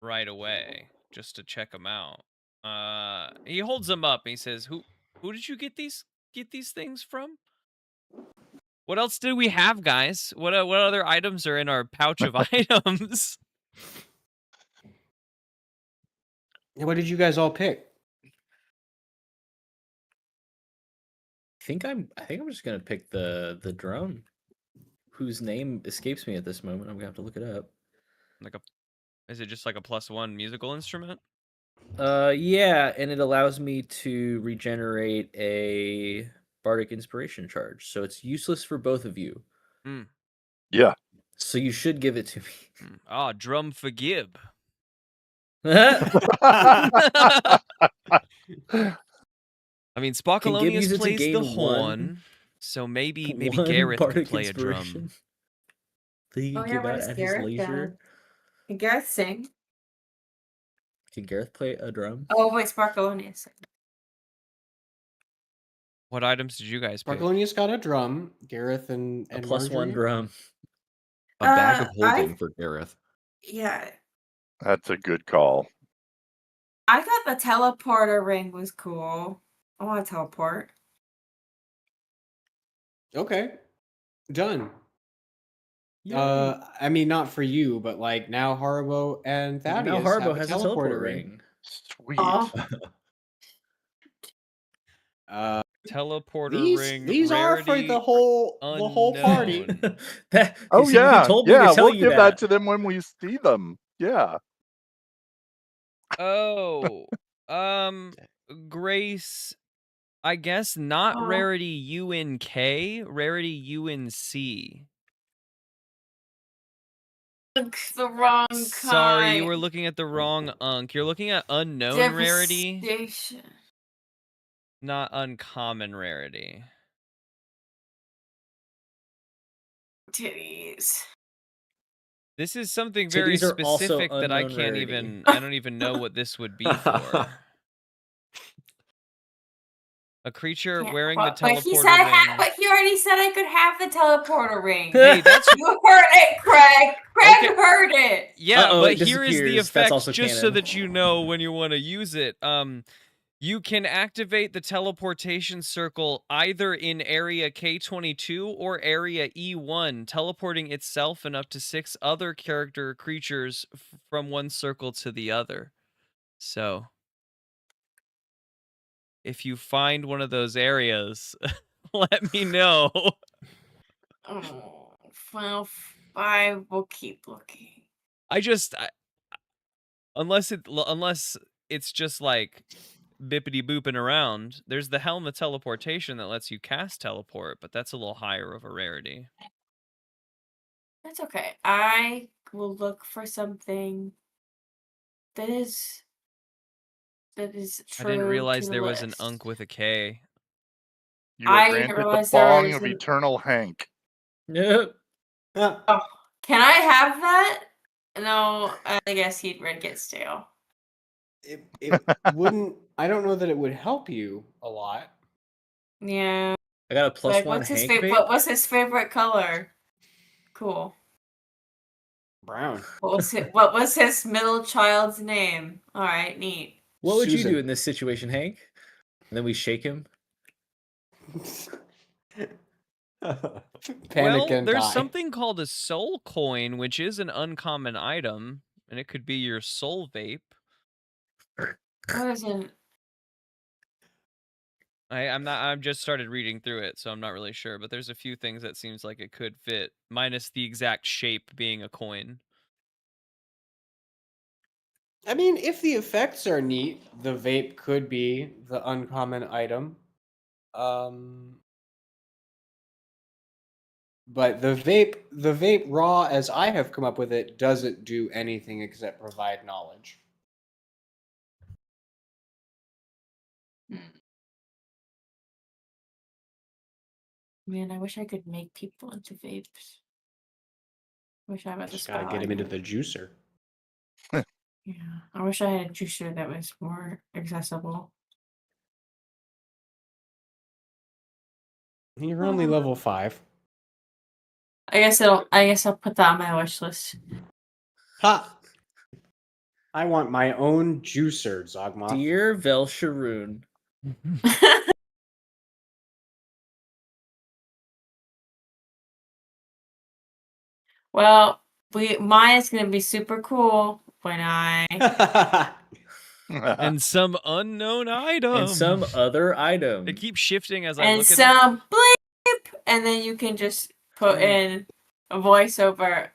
right away just to check them out. He holds them up and he says, "Who did you get these things from? What else do we have, guys? What other items are in our pouch of items?" What did you guys all pick? I think I'm just gonna pick the drone, whose name escapes me at this moment. I'm gonna have to look it up. Is it just like a +1 musical instrument? Yeah, and it allows me to regenerate a bardic inspiration charge, so it's useless for both of you. Yeah. So you should give it to me. Drum for Gib. I mean, Sparkalonius plays the horn, so maybe Gareth could play a drum. That he can give out at his leisure. Can Gareth sing? Can Gareth play a drum? Oh wait, Sparkalonius. What items did you guys pick? Sparkalonius got a drum. Gareth and a +1 Marjorie? drum. A bag of holding for Gareth. Yeah. That's a good call. I thought the teleporter ring was cool. I want to teleport. Okay. Done. I mean, not for you, but now Haribo and Thaddeus Now Haribo have has a teleporter ring. Sweet. Teleporter ring. These are for the whole party. Oh yeah, he told me to tell we'll you give that to them when we see them. Yeah. Oh, Grace. I guess not rarity UNK, rarity UNC. The wrong kind. Sorry, you were looking at the wrong unk. You're looking at unknown rarity, not uncommon rarity. Titties. This is something very specific that I can't even. I don't even know what this would be for. A creature wearing the teleporter ring. But he already said I could have the teleporter ring. Hey, that's you heard it, Craig. Craig heard it. Yeah, but here is the effect, just so that you know when you want to use it. You can activate the teleportation circle either in area K22 or area E1, teleporting itself and up to 6 other character creatures from one circle to the other. So, if you find one of those areas, let me know. Oh, well, I will keep looking. Unless it's just like bippity booping around. There's the Helm of Teleportation that lets you cast teleport, but that's a little higher of a rarity. That's okay. I will look for something that is true. I didn't realize there was an unk with a K. You are granted the bong of eternal Hank. Yep. Oh, can I have that? No, I guess he'd get stale. It wouldn't. I don't know that it would help you a lot. Yeah. I got a +1 Hank. What's his favorite color? Cool. Brown. What was his middle child's name? All right, neat. What would you Susan. do in this situation, Hank? And then we shake him. Panic Well, and there's die. something called a soul coin, which is an uncommon item, and it could be your soul vape. What is it? I'm just started reading through it, so I'm not really sure, but there's a few things that seems like it could fit, minus the exact shape being a coin. I mean, if the effects are neat, the vape could be the uncommon item. But the vape raw as I have come up with it doesn't do anything except provide knowledge. Man, I wish I could make people into vapes. Wish I had the Just gotta spell. get him into the juicer. Yeah, I wish I had a juicer that was more accessible. You're only level 5. I guess I'll put that on my wish list. Ha! I want my own juicer, Zogmoth. Dear Velsharoon. Well, mine is gonna be super cool when I And some unknown item. And some other item. It keeps shifting as I and look at it. some bleep, and then you can just put in a voiceover.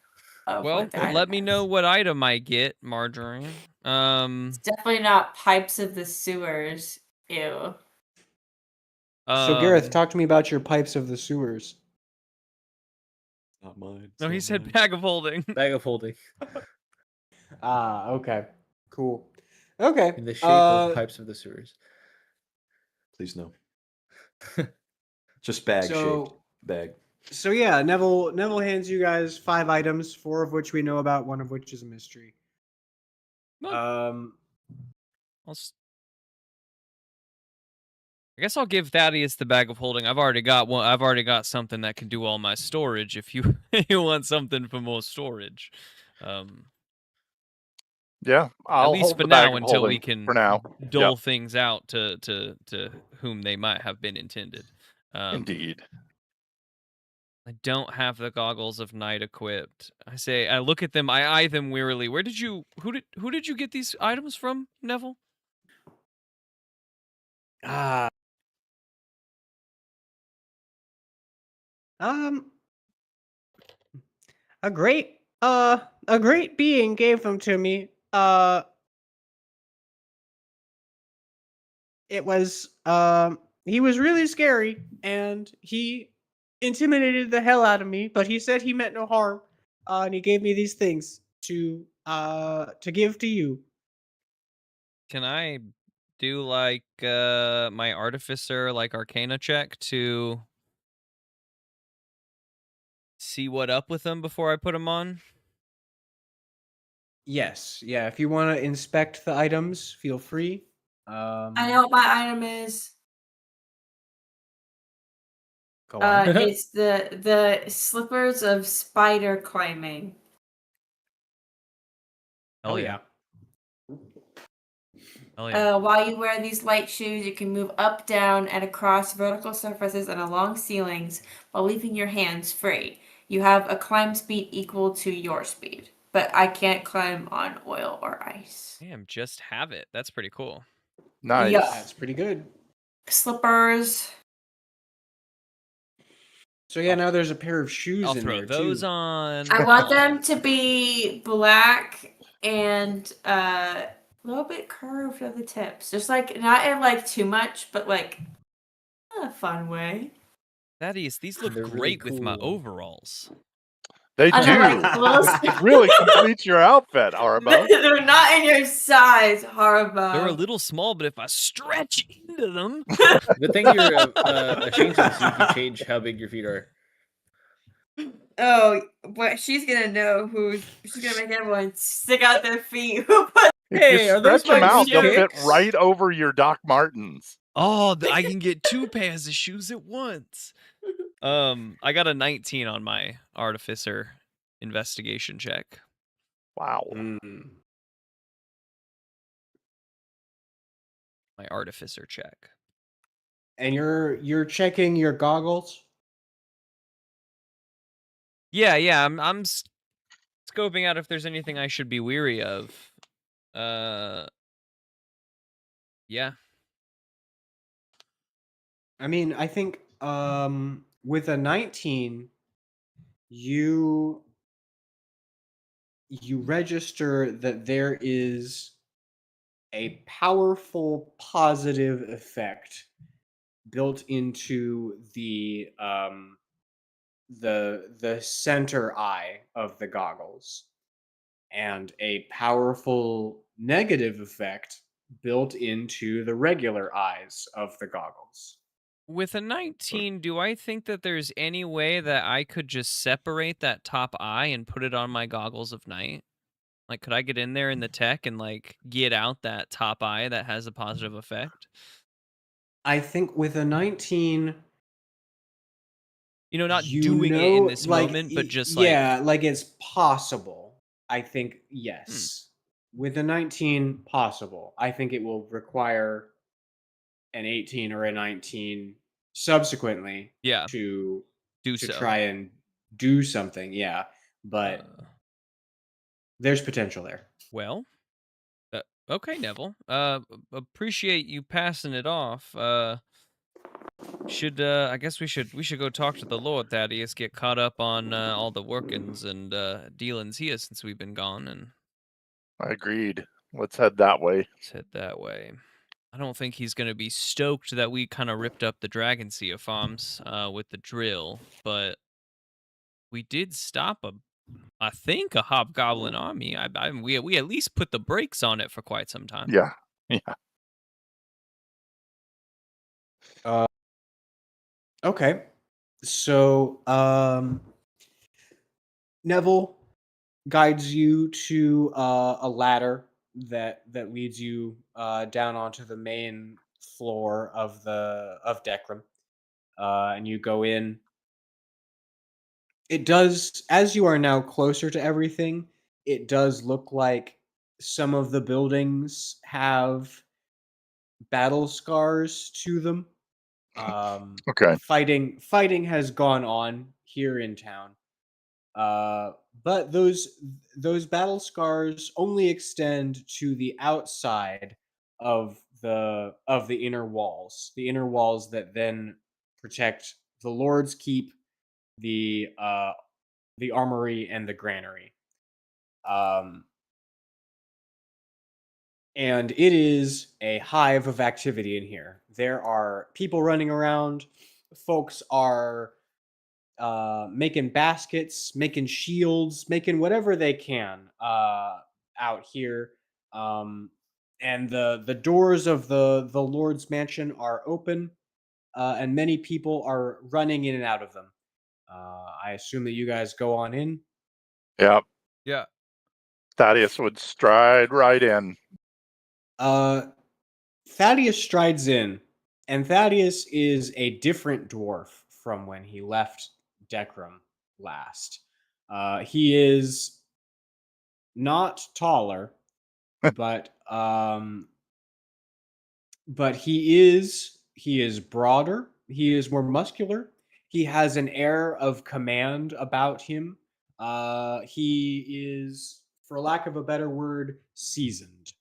Of Well, what the item let me is. know what item I get, Marjorie. It's definitely not pipes of the sewers. Ew. So Gareth, talk to me about your pipes of the sewers. Not mine. No, he said mine. bag of holding. Bag of holding. Ah, okay. Cool. Okay. In the shape of pipes of the sewers. Please no. Just bag shaped. Bag. So yeah, Neville hands you guys 5 items, 4 of which we know about, 1 of which is a mystery. I guess I'll give Thaddeus the bag of holding. I've already got one. I've already got something that can do all my storage. If you you want something for more storage, Yeah, I'll at least hold for the bag now of until we holding can for now. dole Yep. things out to whom they might have been intended. Indeed. I don't have the goggles of night equipped. I look at them. I eye them wearily. Who did you get these items from, Neville? A great being gave them to me. It was he was really scary and he intimidated the hell out of me, but he said he meant no harm. And he gave me these things to give to you. Can I do like my artificer like arcana check to see what up with them before I put them on? Yes, yeah. If you want to inspect the items, feel free. I know what my item is. Go on. It's the slippers of spider climbing. Oh yeah. Oh yeah. While you wear these light shoes, you can move up, down, and across vertical surfaces and along ceilings while leaving your hands free. You have a climb speed equal to your speed, but I can't climb on oil or ice. Damn, just have it. That's pretty cool. Nice. Yeah. That's pretty good. Slippers. So yeah, now there's a pair of shoes I'll in throw there those too. on. I want them to be black and a little bit curved at the tips. Just like not in like too much, but like a fun way. These look They're really great with my cool. overalls. They I do. know, like, little- Really completes your outfit, Haribo. They're not in your size, Haribo. They're a little small, but if I stretch into them, Good thing you're a changeling, so you can change how big your feet are. Oh, but she's gonna know she's gonna make everyone stick out their feet. If Hey, you are those stretch them my out, they'll fit kicks? right over your Doc Martens. I can get 2 pairs of shoes at once. I got a 19 on my artificer investigation check. Wow. My artificer check. And you're checking your goggles? Yeah, I'm scoping out if there's anything I should be weary of. Yeah. I mean, I think with a 19 you register that there is a powerful positive effect built into the center eye of the goggles, and a powerful negative effect built into the regular eyes of the goggles. With a 19, do I think that there's any way that I could just separate that top eye and put it on my goggles of night? Like, could I get in there in the tech and, like, get out that top eye that has a positive effect? I think with a 19, You know, not you doing it in know, this like, moment, but just, yeah, like... like it's possible. I think yes. With a 19, possible. I think it will require an 18 or a 19 subsequently Yeah, to do so. try and do something. Yeah, but there's potential there. Well, okay, Neville. Appreciate you passing it off. I guess we should go talk to the Lord, Thaddeus, get caught up on all the workings and dealings here since we've been gone, and I agreed. Let's head that way. let's head that way. I don't think he's gonna be stoked that we kind of ripped up the Dragon Sea farms with the drill, but we did stop I think a hobgoblin army. We at least put the brakes on it for quite some time. Yeah. Yeah. Okay, so Neville guides you to a ladder that leads you down onto the main floor of Decrum, and you go in. It does, as you are now closer to everything, it does look like some of the buildings have battle scars to them. Okay. Fighting has gone on here in town. But those battle scars only extend to the outside of the inner walls. The inner walls that then protect the Lord's Keep, the armory, and the granary. And it is a hive of activity in here. There are people running around. Folks are making baskets, making shields, making whatever they can out here. And the doors of the Lord's mansion are open, and many people are running in and out of them. I assume that you guys go on in. Yeah. Yeah. Thaddeus would stride right in. Thaddeus strides in, and Thaddeus is a different dwarf from when he left Decrum last. He is not taller, but he is broader. He is more muscular. He has an air of command about him. He is, for lack of a better word, seasoned.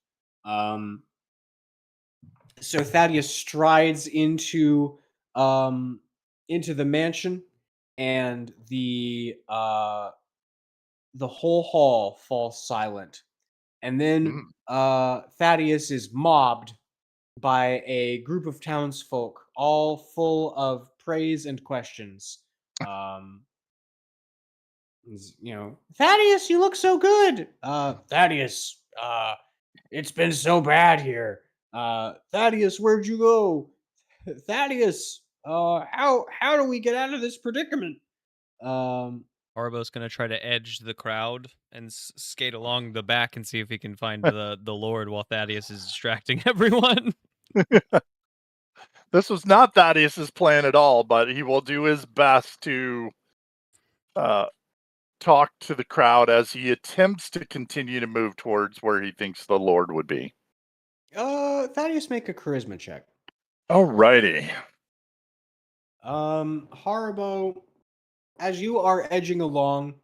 So Thaddeus strides into the mansion, and the whole hall falls silent. And then Thaddeus is mobbed by a group of townsfolk, all full of praise and questions. Thaddeus, you look so good. Thaddeus, it's been so bad here. Thaddeus, where'd you go? Thaddeus, how do we get out of this predicament? Arbo's gonna try to edge the crowd and skate along the back and see if he can find the Lord while Thaddeus is distracting everyone. This was not Thaddeus's plan at all, but he will do his best to talk to the crowd as he attempts to continue to move towards where he thinks the Lord would be. Thaddeus, make a charisma check. Alrighty. Haribo, as you are edging along,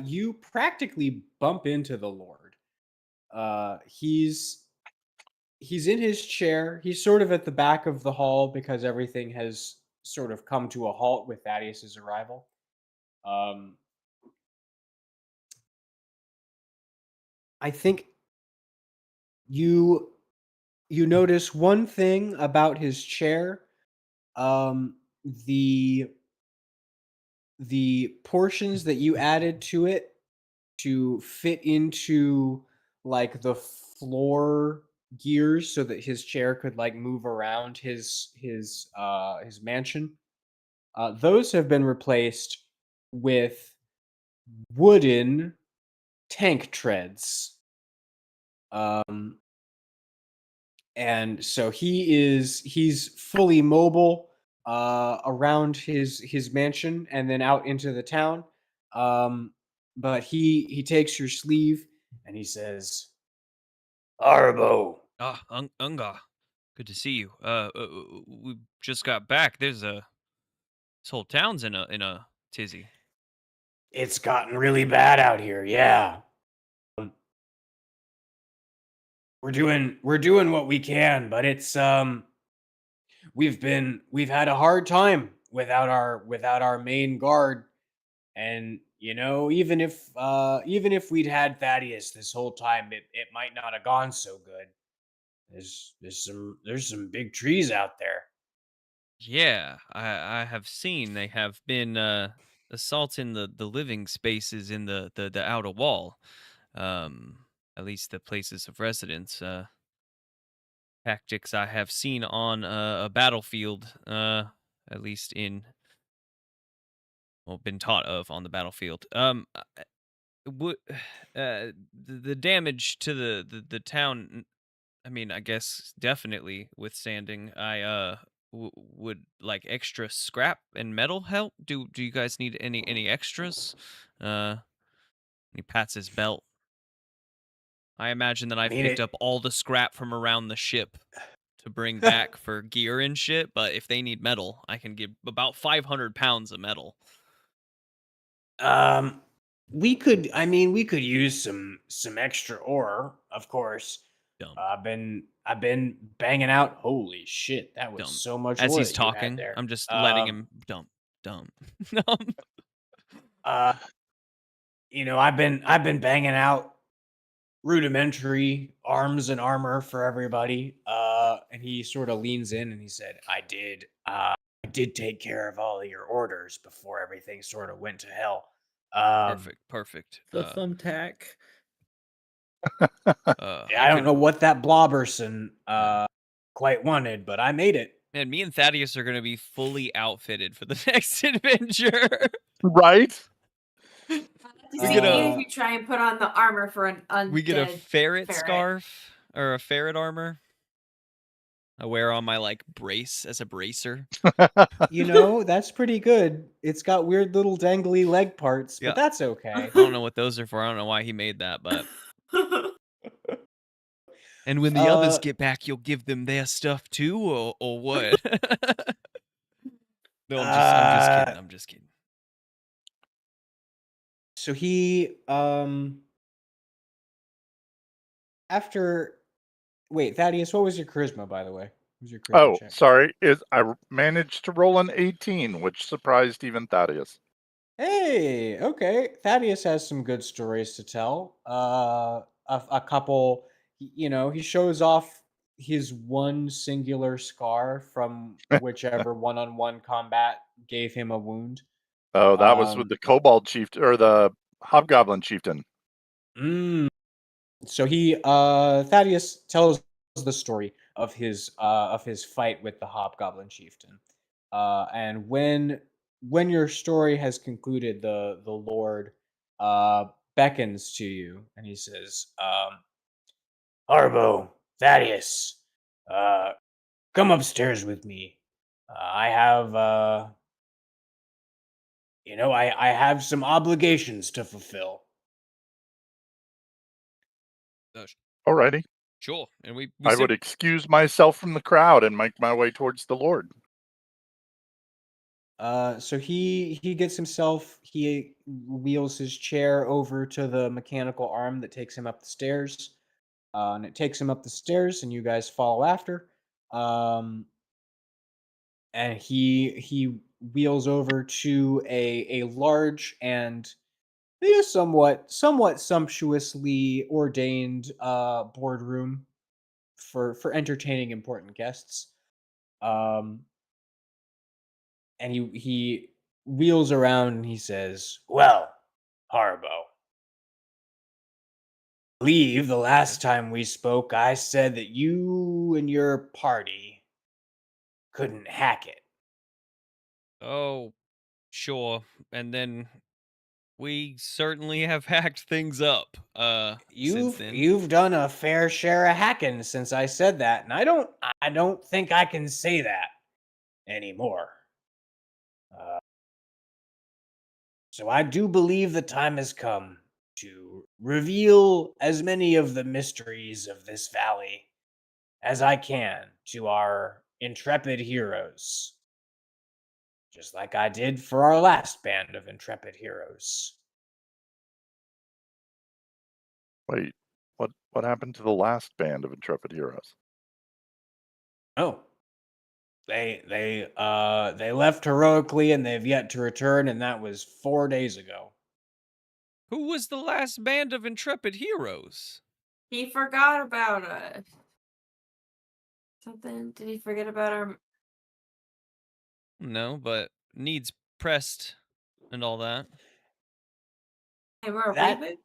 you practically bump into the Lord. He's in his chair. He's sort of at the back of the hall because everything has sort of come to a halt with Thaddeus's arrival. I think you notice one thing about his chair. The portions that you added to it to fit into like the floor gears so that his chair could like move around his mansion. Those have been replaced with wooden tank treads. And so he's fully mobile around his mansion and then out into the town. But he takes your sleeve and he says, "Arbo, Ah, Unga, good to see you. We just got back. There's this whole town's in a tizzy. it's gotten really bad out here. Yeah, we're doing what we can, but it's we've had a hard time without our main guard, and even if we'd had Thaddeus this whole time, it might not have gone so good. There's some big trees out there. Yeah, I have seen they have been assaulting the living spaces in the outer wall. At least the places of residence. Tactics I have seen on a battlefield. At least been taught of on the battlefield. Would the damage to the town? I mean, I guess definitely withstanding. I would like extra scrap and metal help. Do you guys need any extras? He pats his belt. I imagine that I've mean, picked it- up all the scrap from around the ship to bring back for gear and shit. But if they need metal, I can give about 500 pounds of metal. We could use some extra ore, of course. Dumb. I've been banging out. Holy shit, that was Dumb. so much As ore he's that you had talking, there. I'm just letting him dump. Dumb. I've been banging out rudimentary arms and armor for everybody. And he sort of leans in and he said, I did take care of all of your orders before everything sort of went to hell. Perfect. The thumbtack. I don't know what that blobberson quite wanted, but I made it. Man, me and Thaddeus are gonna be fully outfitted for the next adventure. Right? To We see get if you try and put on the armor for an undead we get a ferret ferret. scarf or a ferret armor. I wear on my like brace as a bracer. That's pretty good. It's got weird little dangly leg parts, Yeah. but that's okay. I don't know what those are for. I don't know why he made that, but and when the others get back, you'll give them their stuff too, or what? No, I'm just kidding. I'm just kidding. So he wait, Thaddeus, what was your charisma, by the way? What was your charisma check? Sorry. I managed to roll an 18, which surprised even Thaddeus. Hey, okay. Thaddeus has some good stories to tell. A couple, he shows off his one singular scar from whichever one-on-one combat gave him a wound. Oh, that was with the Kobold Chieftain or the Hobgoblin Chieftain. So Thaddeus tells the story of his fight with the Hobgoblin Chieftain. And when your story has concluded, the Lord beckons to you and he says, Arbo, Thaddeus, come upstairs with me. I have I have some obligations to fulfill. Alrighty. Sure, and we I would excuse myself from the crowd and make my way towards the Lord. So he gets himself, he wheels his chair over to the mechanical arm that takes him up the stairs. And it takes him up the stairs, and you guys follow after. And he wheels over to a large and somewhat sumptuously ordained boardroom for entertaining important guests. Um, and he wheels around and he says, "Well, Harbo, I believe the last time we spoke, I said that you and your party couldn't hack it. Oh, sure. And then we certainly have hacked things up since then. You've done a fair share of hacking since I said that, and I don't think I can say that anymore. So I do believe the time has come to reveal as many of the mysteries of this valley as I can to our intrepid heroes. Just like I did for our last band of intrepid heroes." Wait, what happened to the last band of intrepid heroes? Oh, they left heroically and they've yet to return, and that was 4 days ago. Who was the last band of intrepid heroes? He forgot about us. Something? Did he forget about our? No, but needs pressed and all that. Hey, we're a That reboot?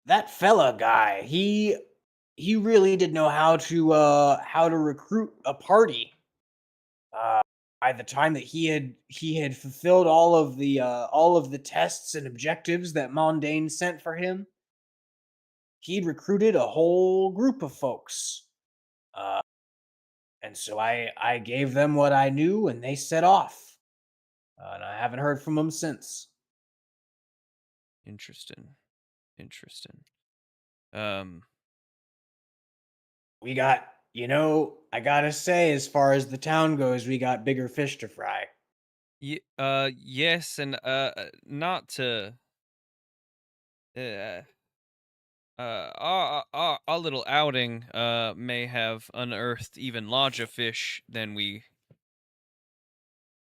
that fella guy, he really did know how to recruit a party. By the time that he had fulfilled all of the tests and objectives that Mondane sent for him, he'd recruited a whole group of folks. Uh, and so I gave them what I knew, and they set off. And I haven't heard from them since. Interesting. We got, I gotta say, as far as the town goes, we got bigger fish to fry. Yes, and not to our little outing may have unearthed even larger fish than we.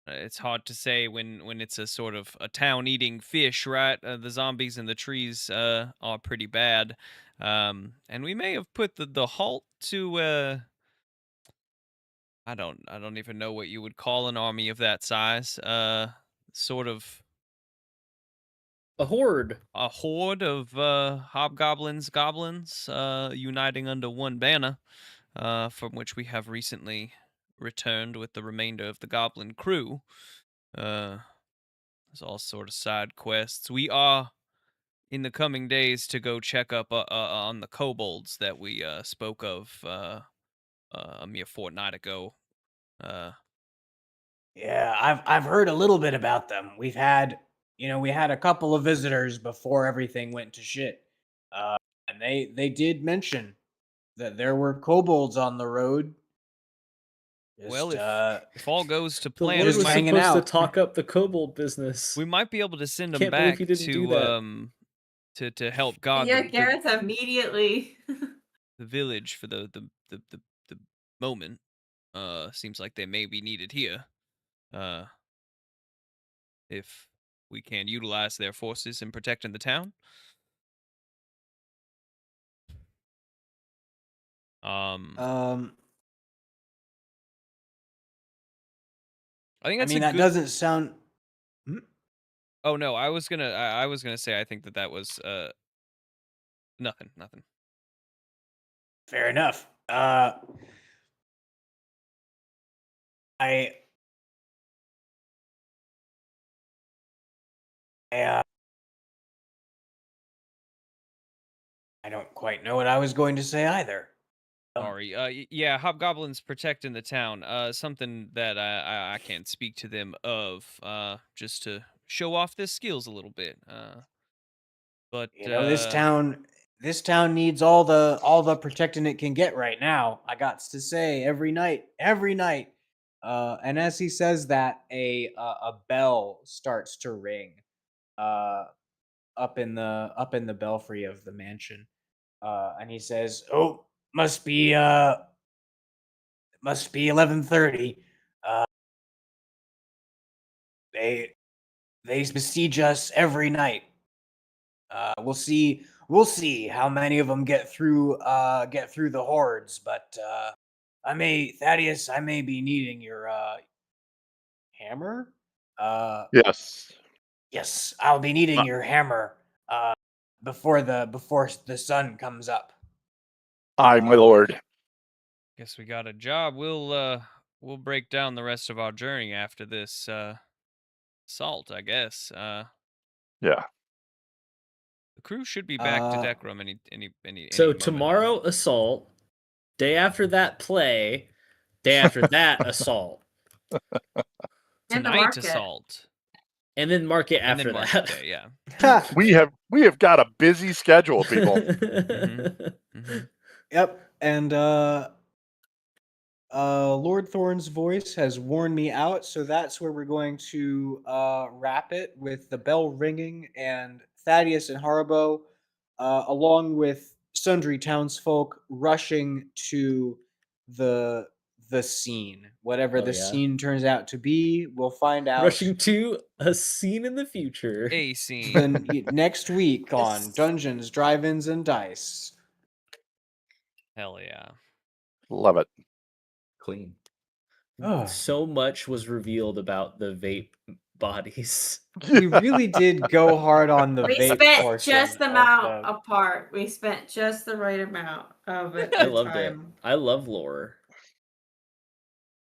It's hard to say when it's a sort of a town eating fish, right? The zombies in the trees are pretty bad, and we may have put the halt to I don't even know what you would call an army of that size. Sort of A horde. a horde of hobgoblins, goblins, uniting under one banner, from which we have recently returned with the remainder of the goblin crew. There's all sort of side quests. We are in the coming days to go check up on the kobolds that we spoke of a mere fortnight ago. Yeah, I've heard a little bit about them. We had a couple of visitors before everything went to shit. And they did mention that there were kobolds on the road. Well, Just, if all goes to The plan, Lord just was hanging supposed to out. talk up the kobold business. we might be able to send them Can't believe back he didn't do that. to help guard Yeah, the Gareth immediately. the village for the moment. Seems like they may be needed here. If we can utilize their forces in protecting the town. I think I that's mean, a that good. doesn't sound. Hmm? Oh no, I was gonna say I think that was nothing. Fair enough. I I, I don't quite know what I was going to say either. Sorry. Yeah, hobgoblins protecting the town. Something that I can't speak to them of. Just to show off their skills a little bit. But You know, this town needs all the protecting it can get right now. I got to say, every night. And as he says that, a bell starts to ring, up in the belfry of the mansion, and he says, "Oh, must be 11:30. They besiege us every night. We'll see how many of them get through the hordes, but Thaddeus, I may be needing your hammer. Yes. Yes, I'll be needing Uh, your hammer before the sun comes up." Aye, my lord. guess we got a job. We'll break down the rest of our journey after this assault, I guess. Yeah. The crew should be back to Uh, deck room any So moment now. tomorrow assault, day after that play, day after that assault, And the Tonight market. assault. and then market And after then market that. day, yeah. We have got a busy schedule, people. Yep, and Lord Thorn's voice has worn me out, so that's where we're going to wrap it, with the bell ringing and Thaddeus and Haribo, along with sundry townsfolk, rushing to the scene. Whatever Oh, the yeah. scene turns out to be, we'll find out Rushing to a scene in the future. A scene. next week on Yes. Dungeons, Drive-Ins, and Dice. Hell yeah. Love it. Clean. Oh. So much was revealed about the vape bodies. We really did go hard on the We vape spent portion just the of amount the- apart. We spent just the right amount of it. I loved it. I love lore.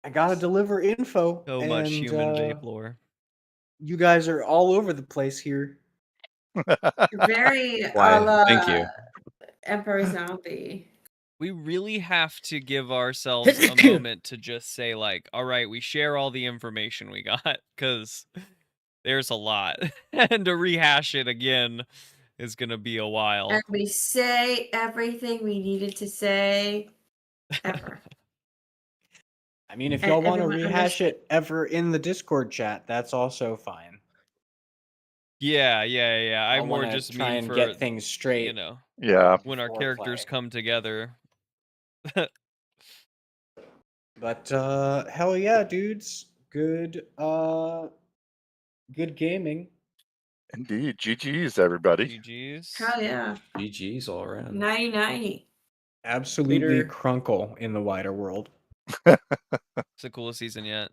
I gotta deliver info. So much and, human vape lore. You guys are all over the place here. Very Why, a la thank you. Emperor Zombie. We really have to give ourselves a moment to just say, like, all right, we share all the information we got, because there's a lot. And to rehash it again is going to be a while. And we say everything we needed to say ever. I mean, if And y'all want to everyone rehash understood. it ever in the Discord chat, that's also fine. Yeah. I I'll more wanna just try mean and for, get things straight. you know, Yeah. when our Foreplay. characters come together. But hell yeah, dudes. Good gaming. Indeed. GG's, everybody. GG's. Hell yeah. GG's all around. 90-90. Absolutely Later. crunkle in the wider world. It's the coolest season yet.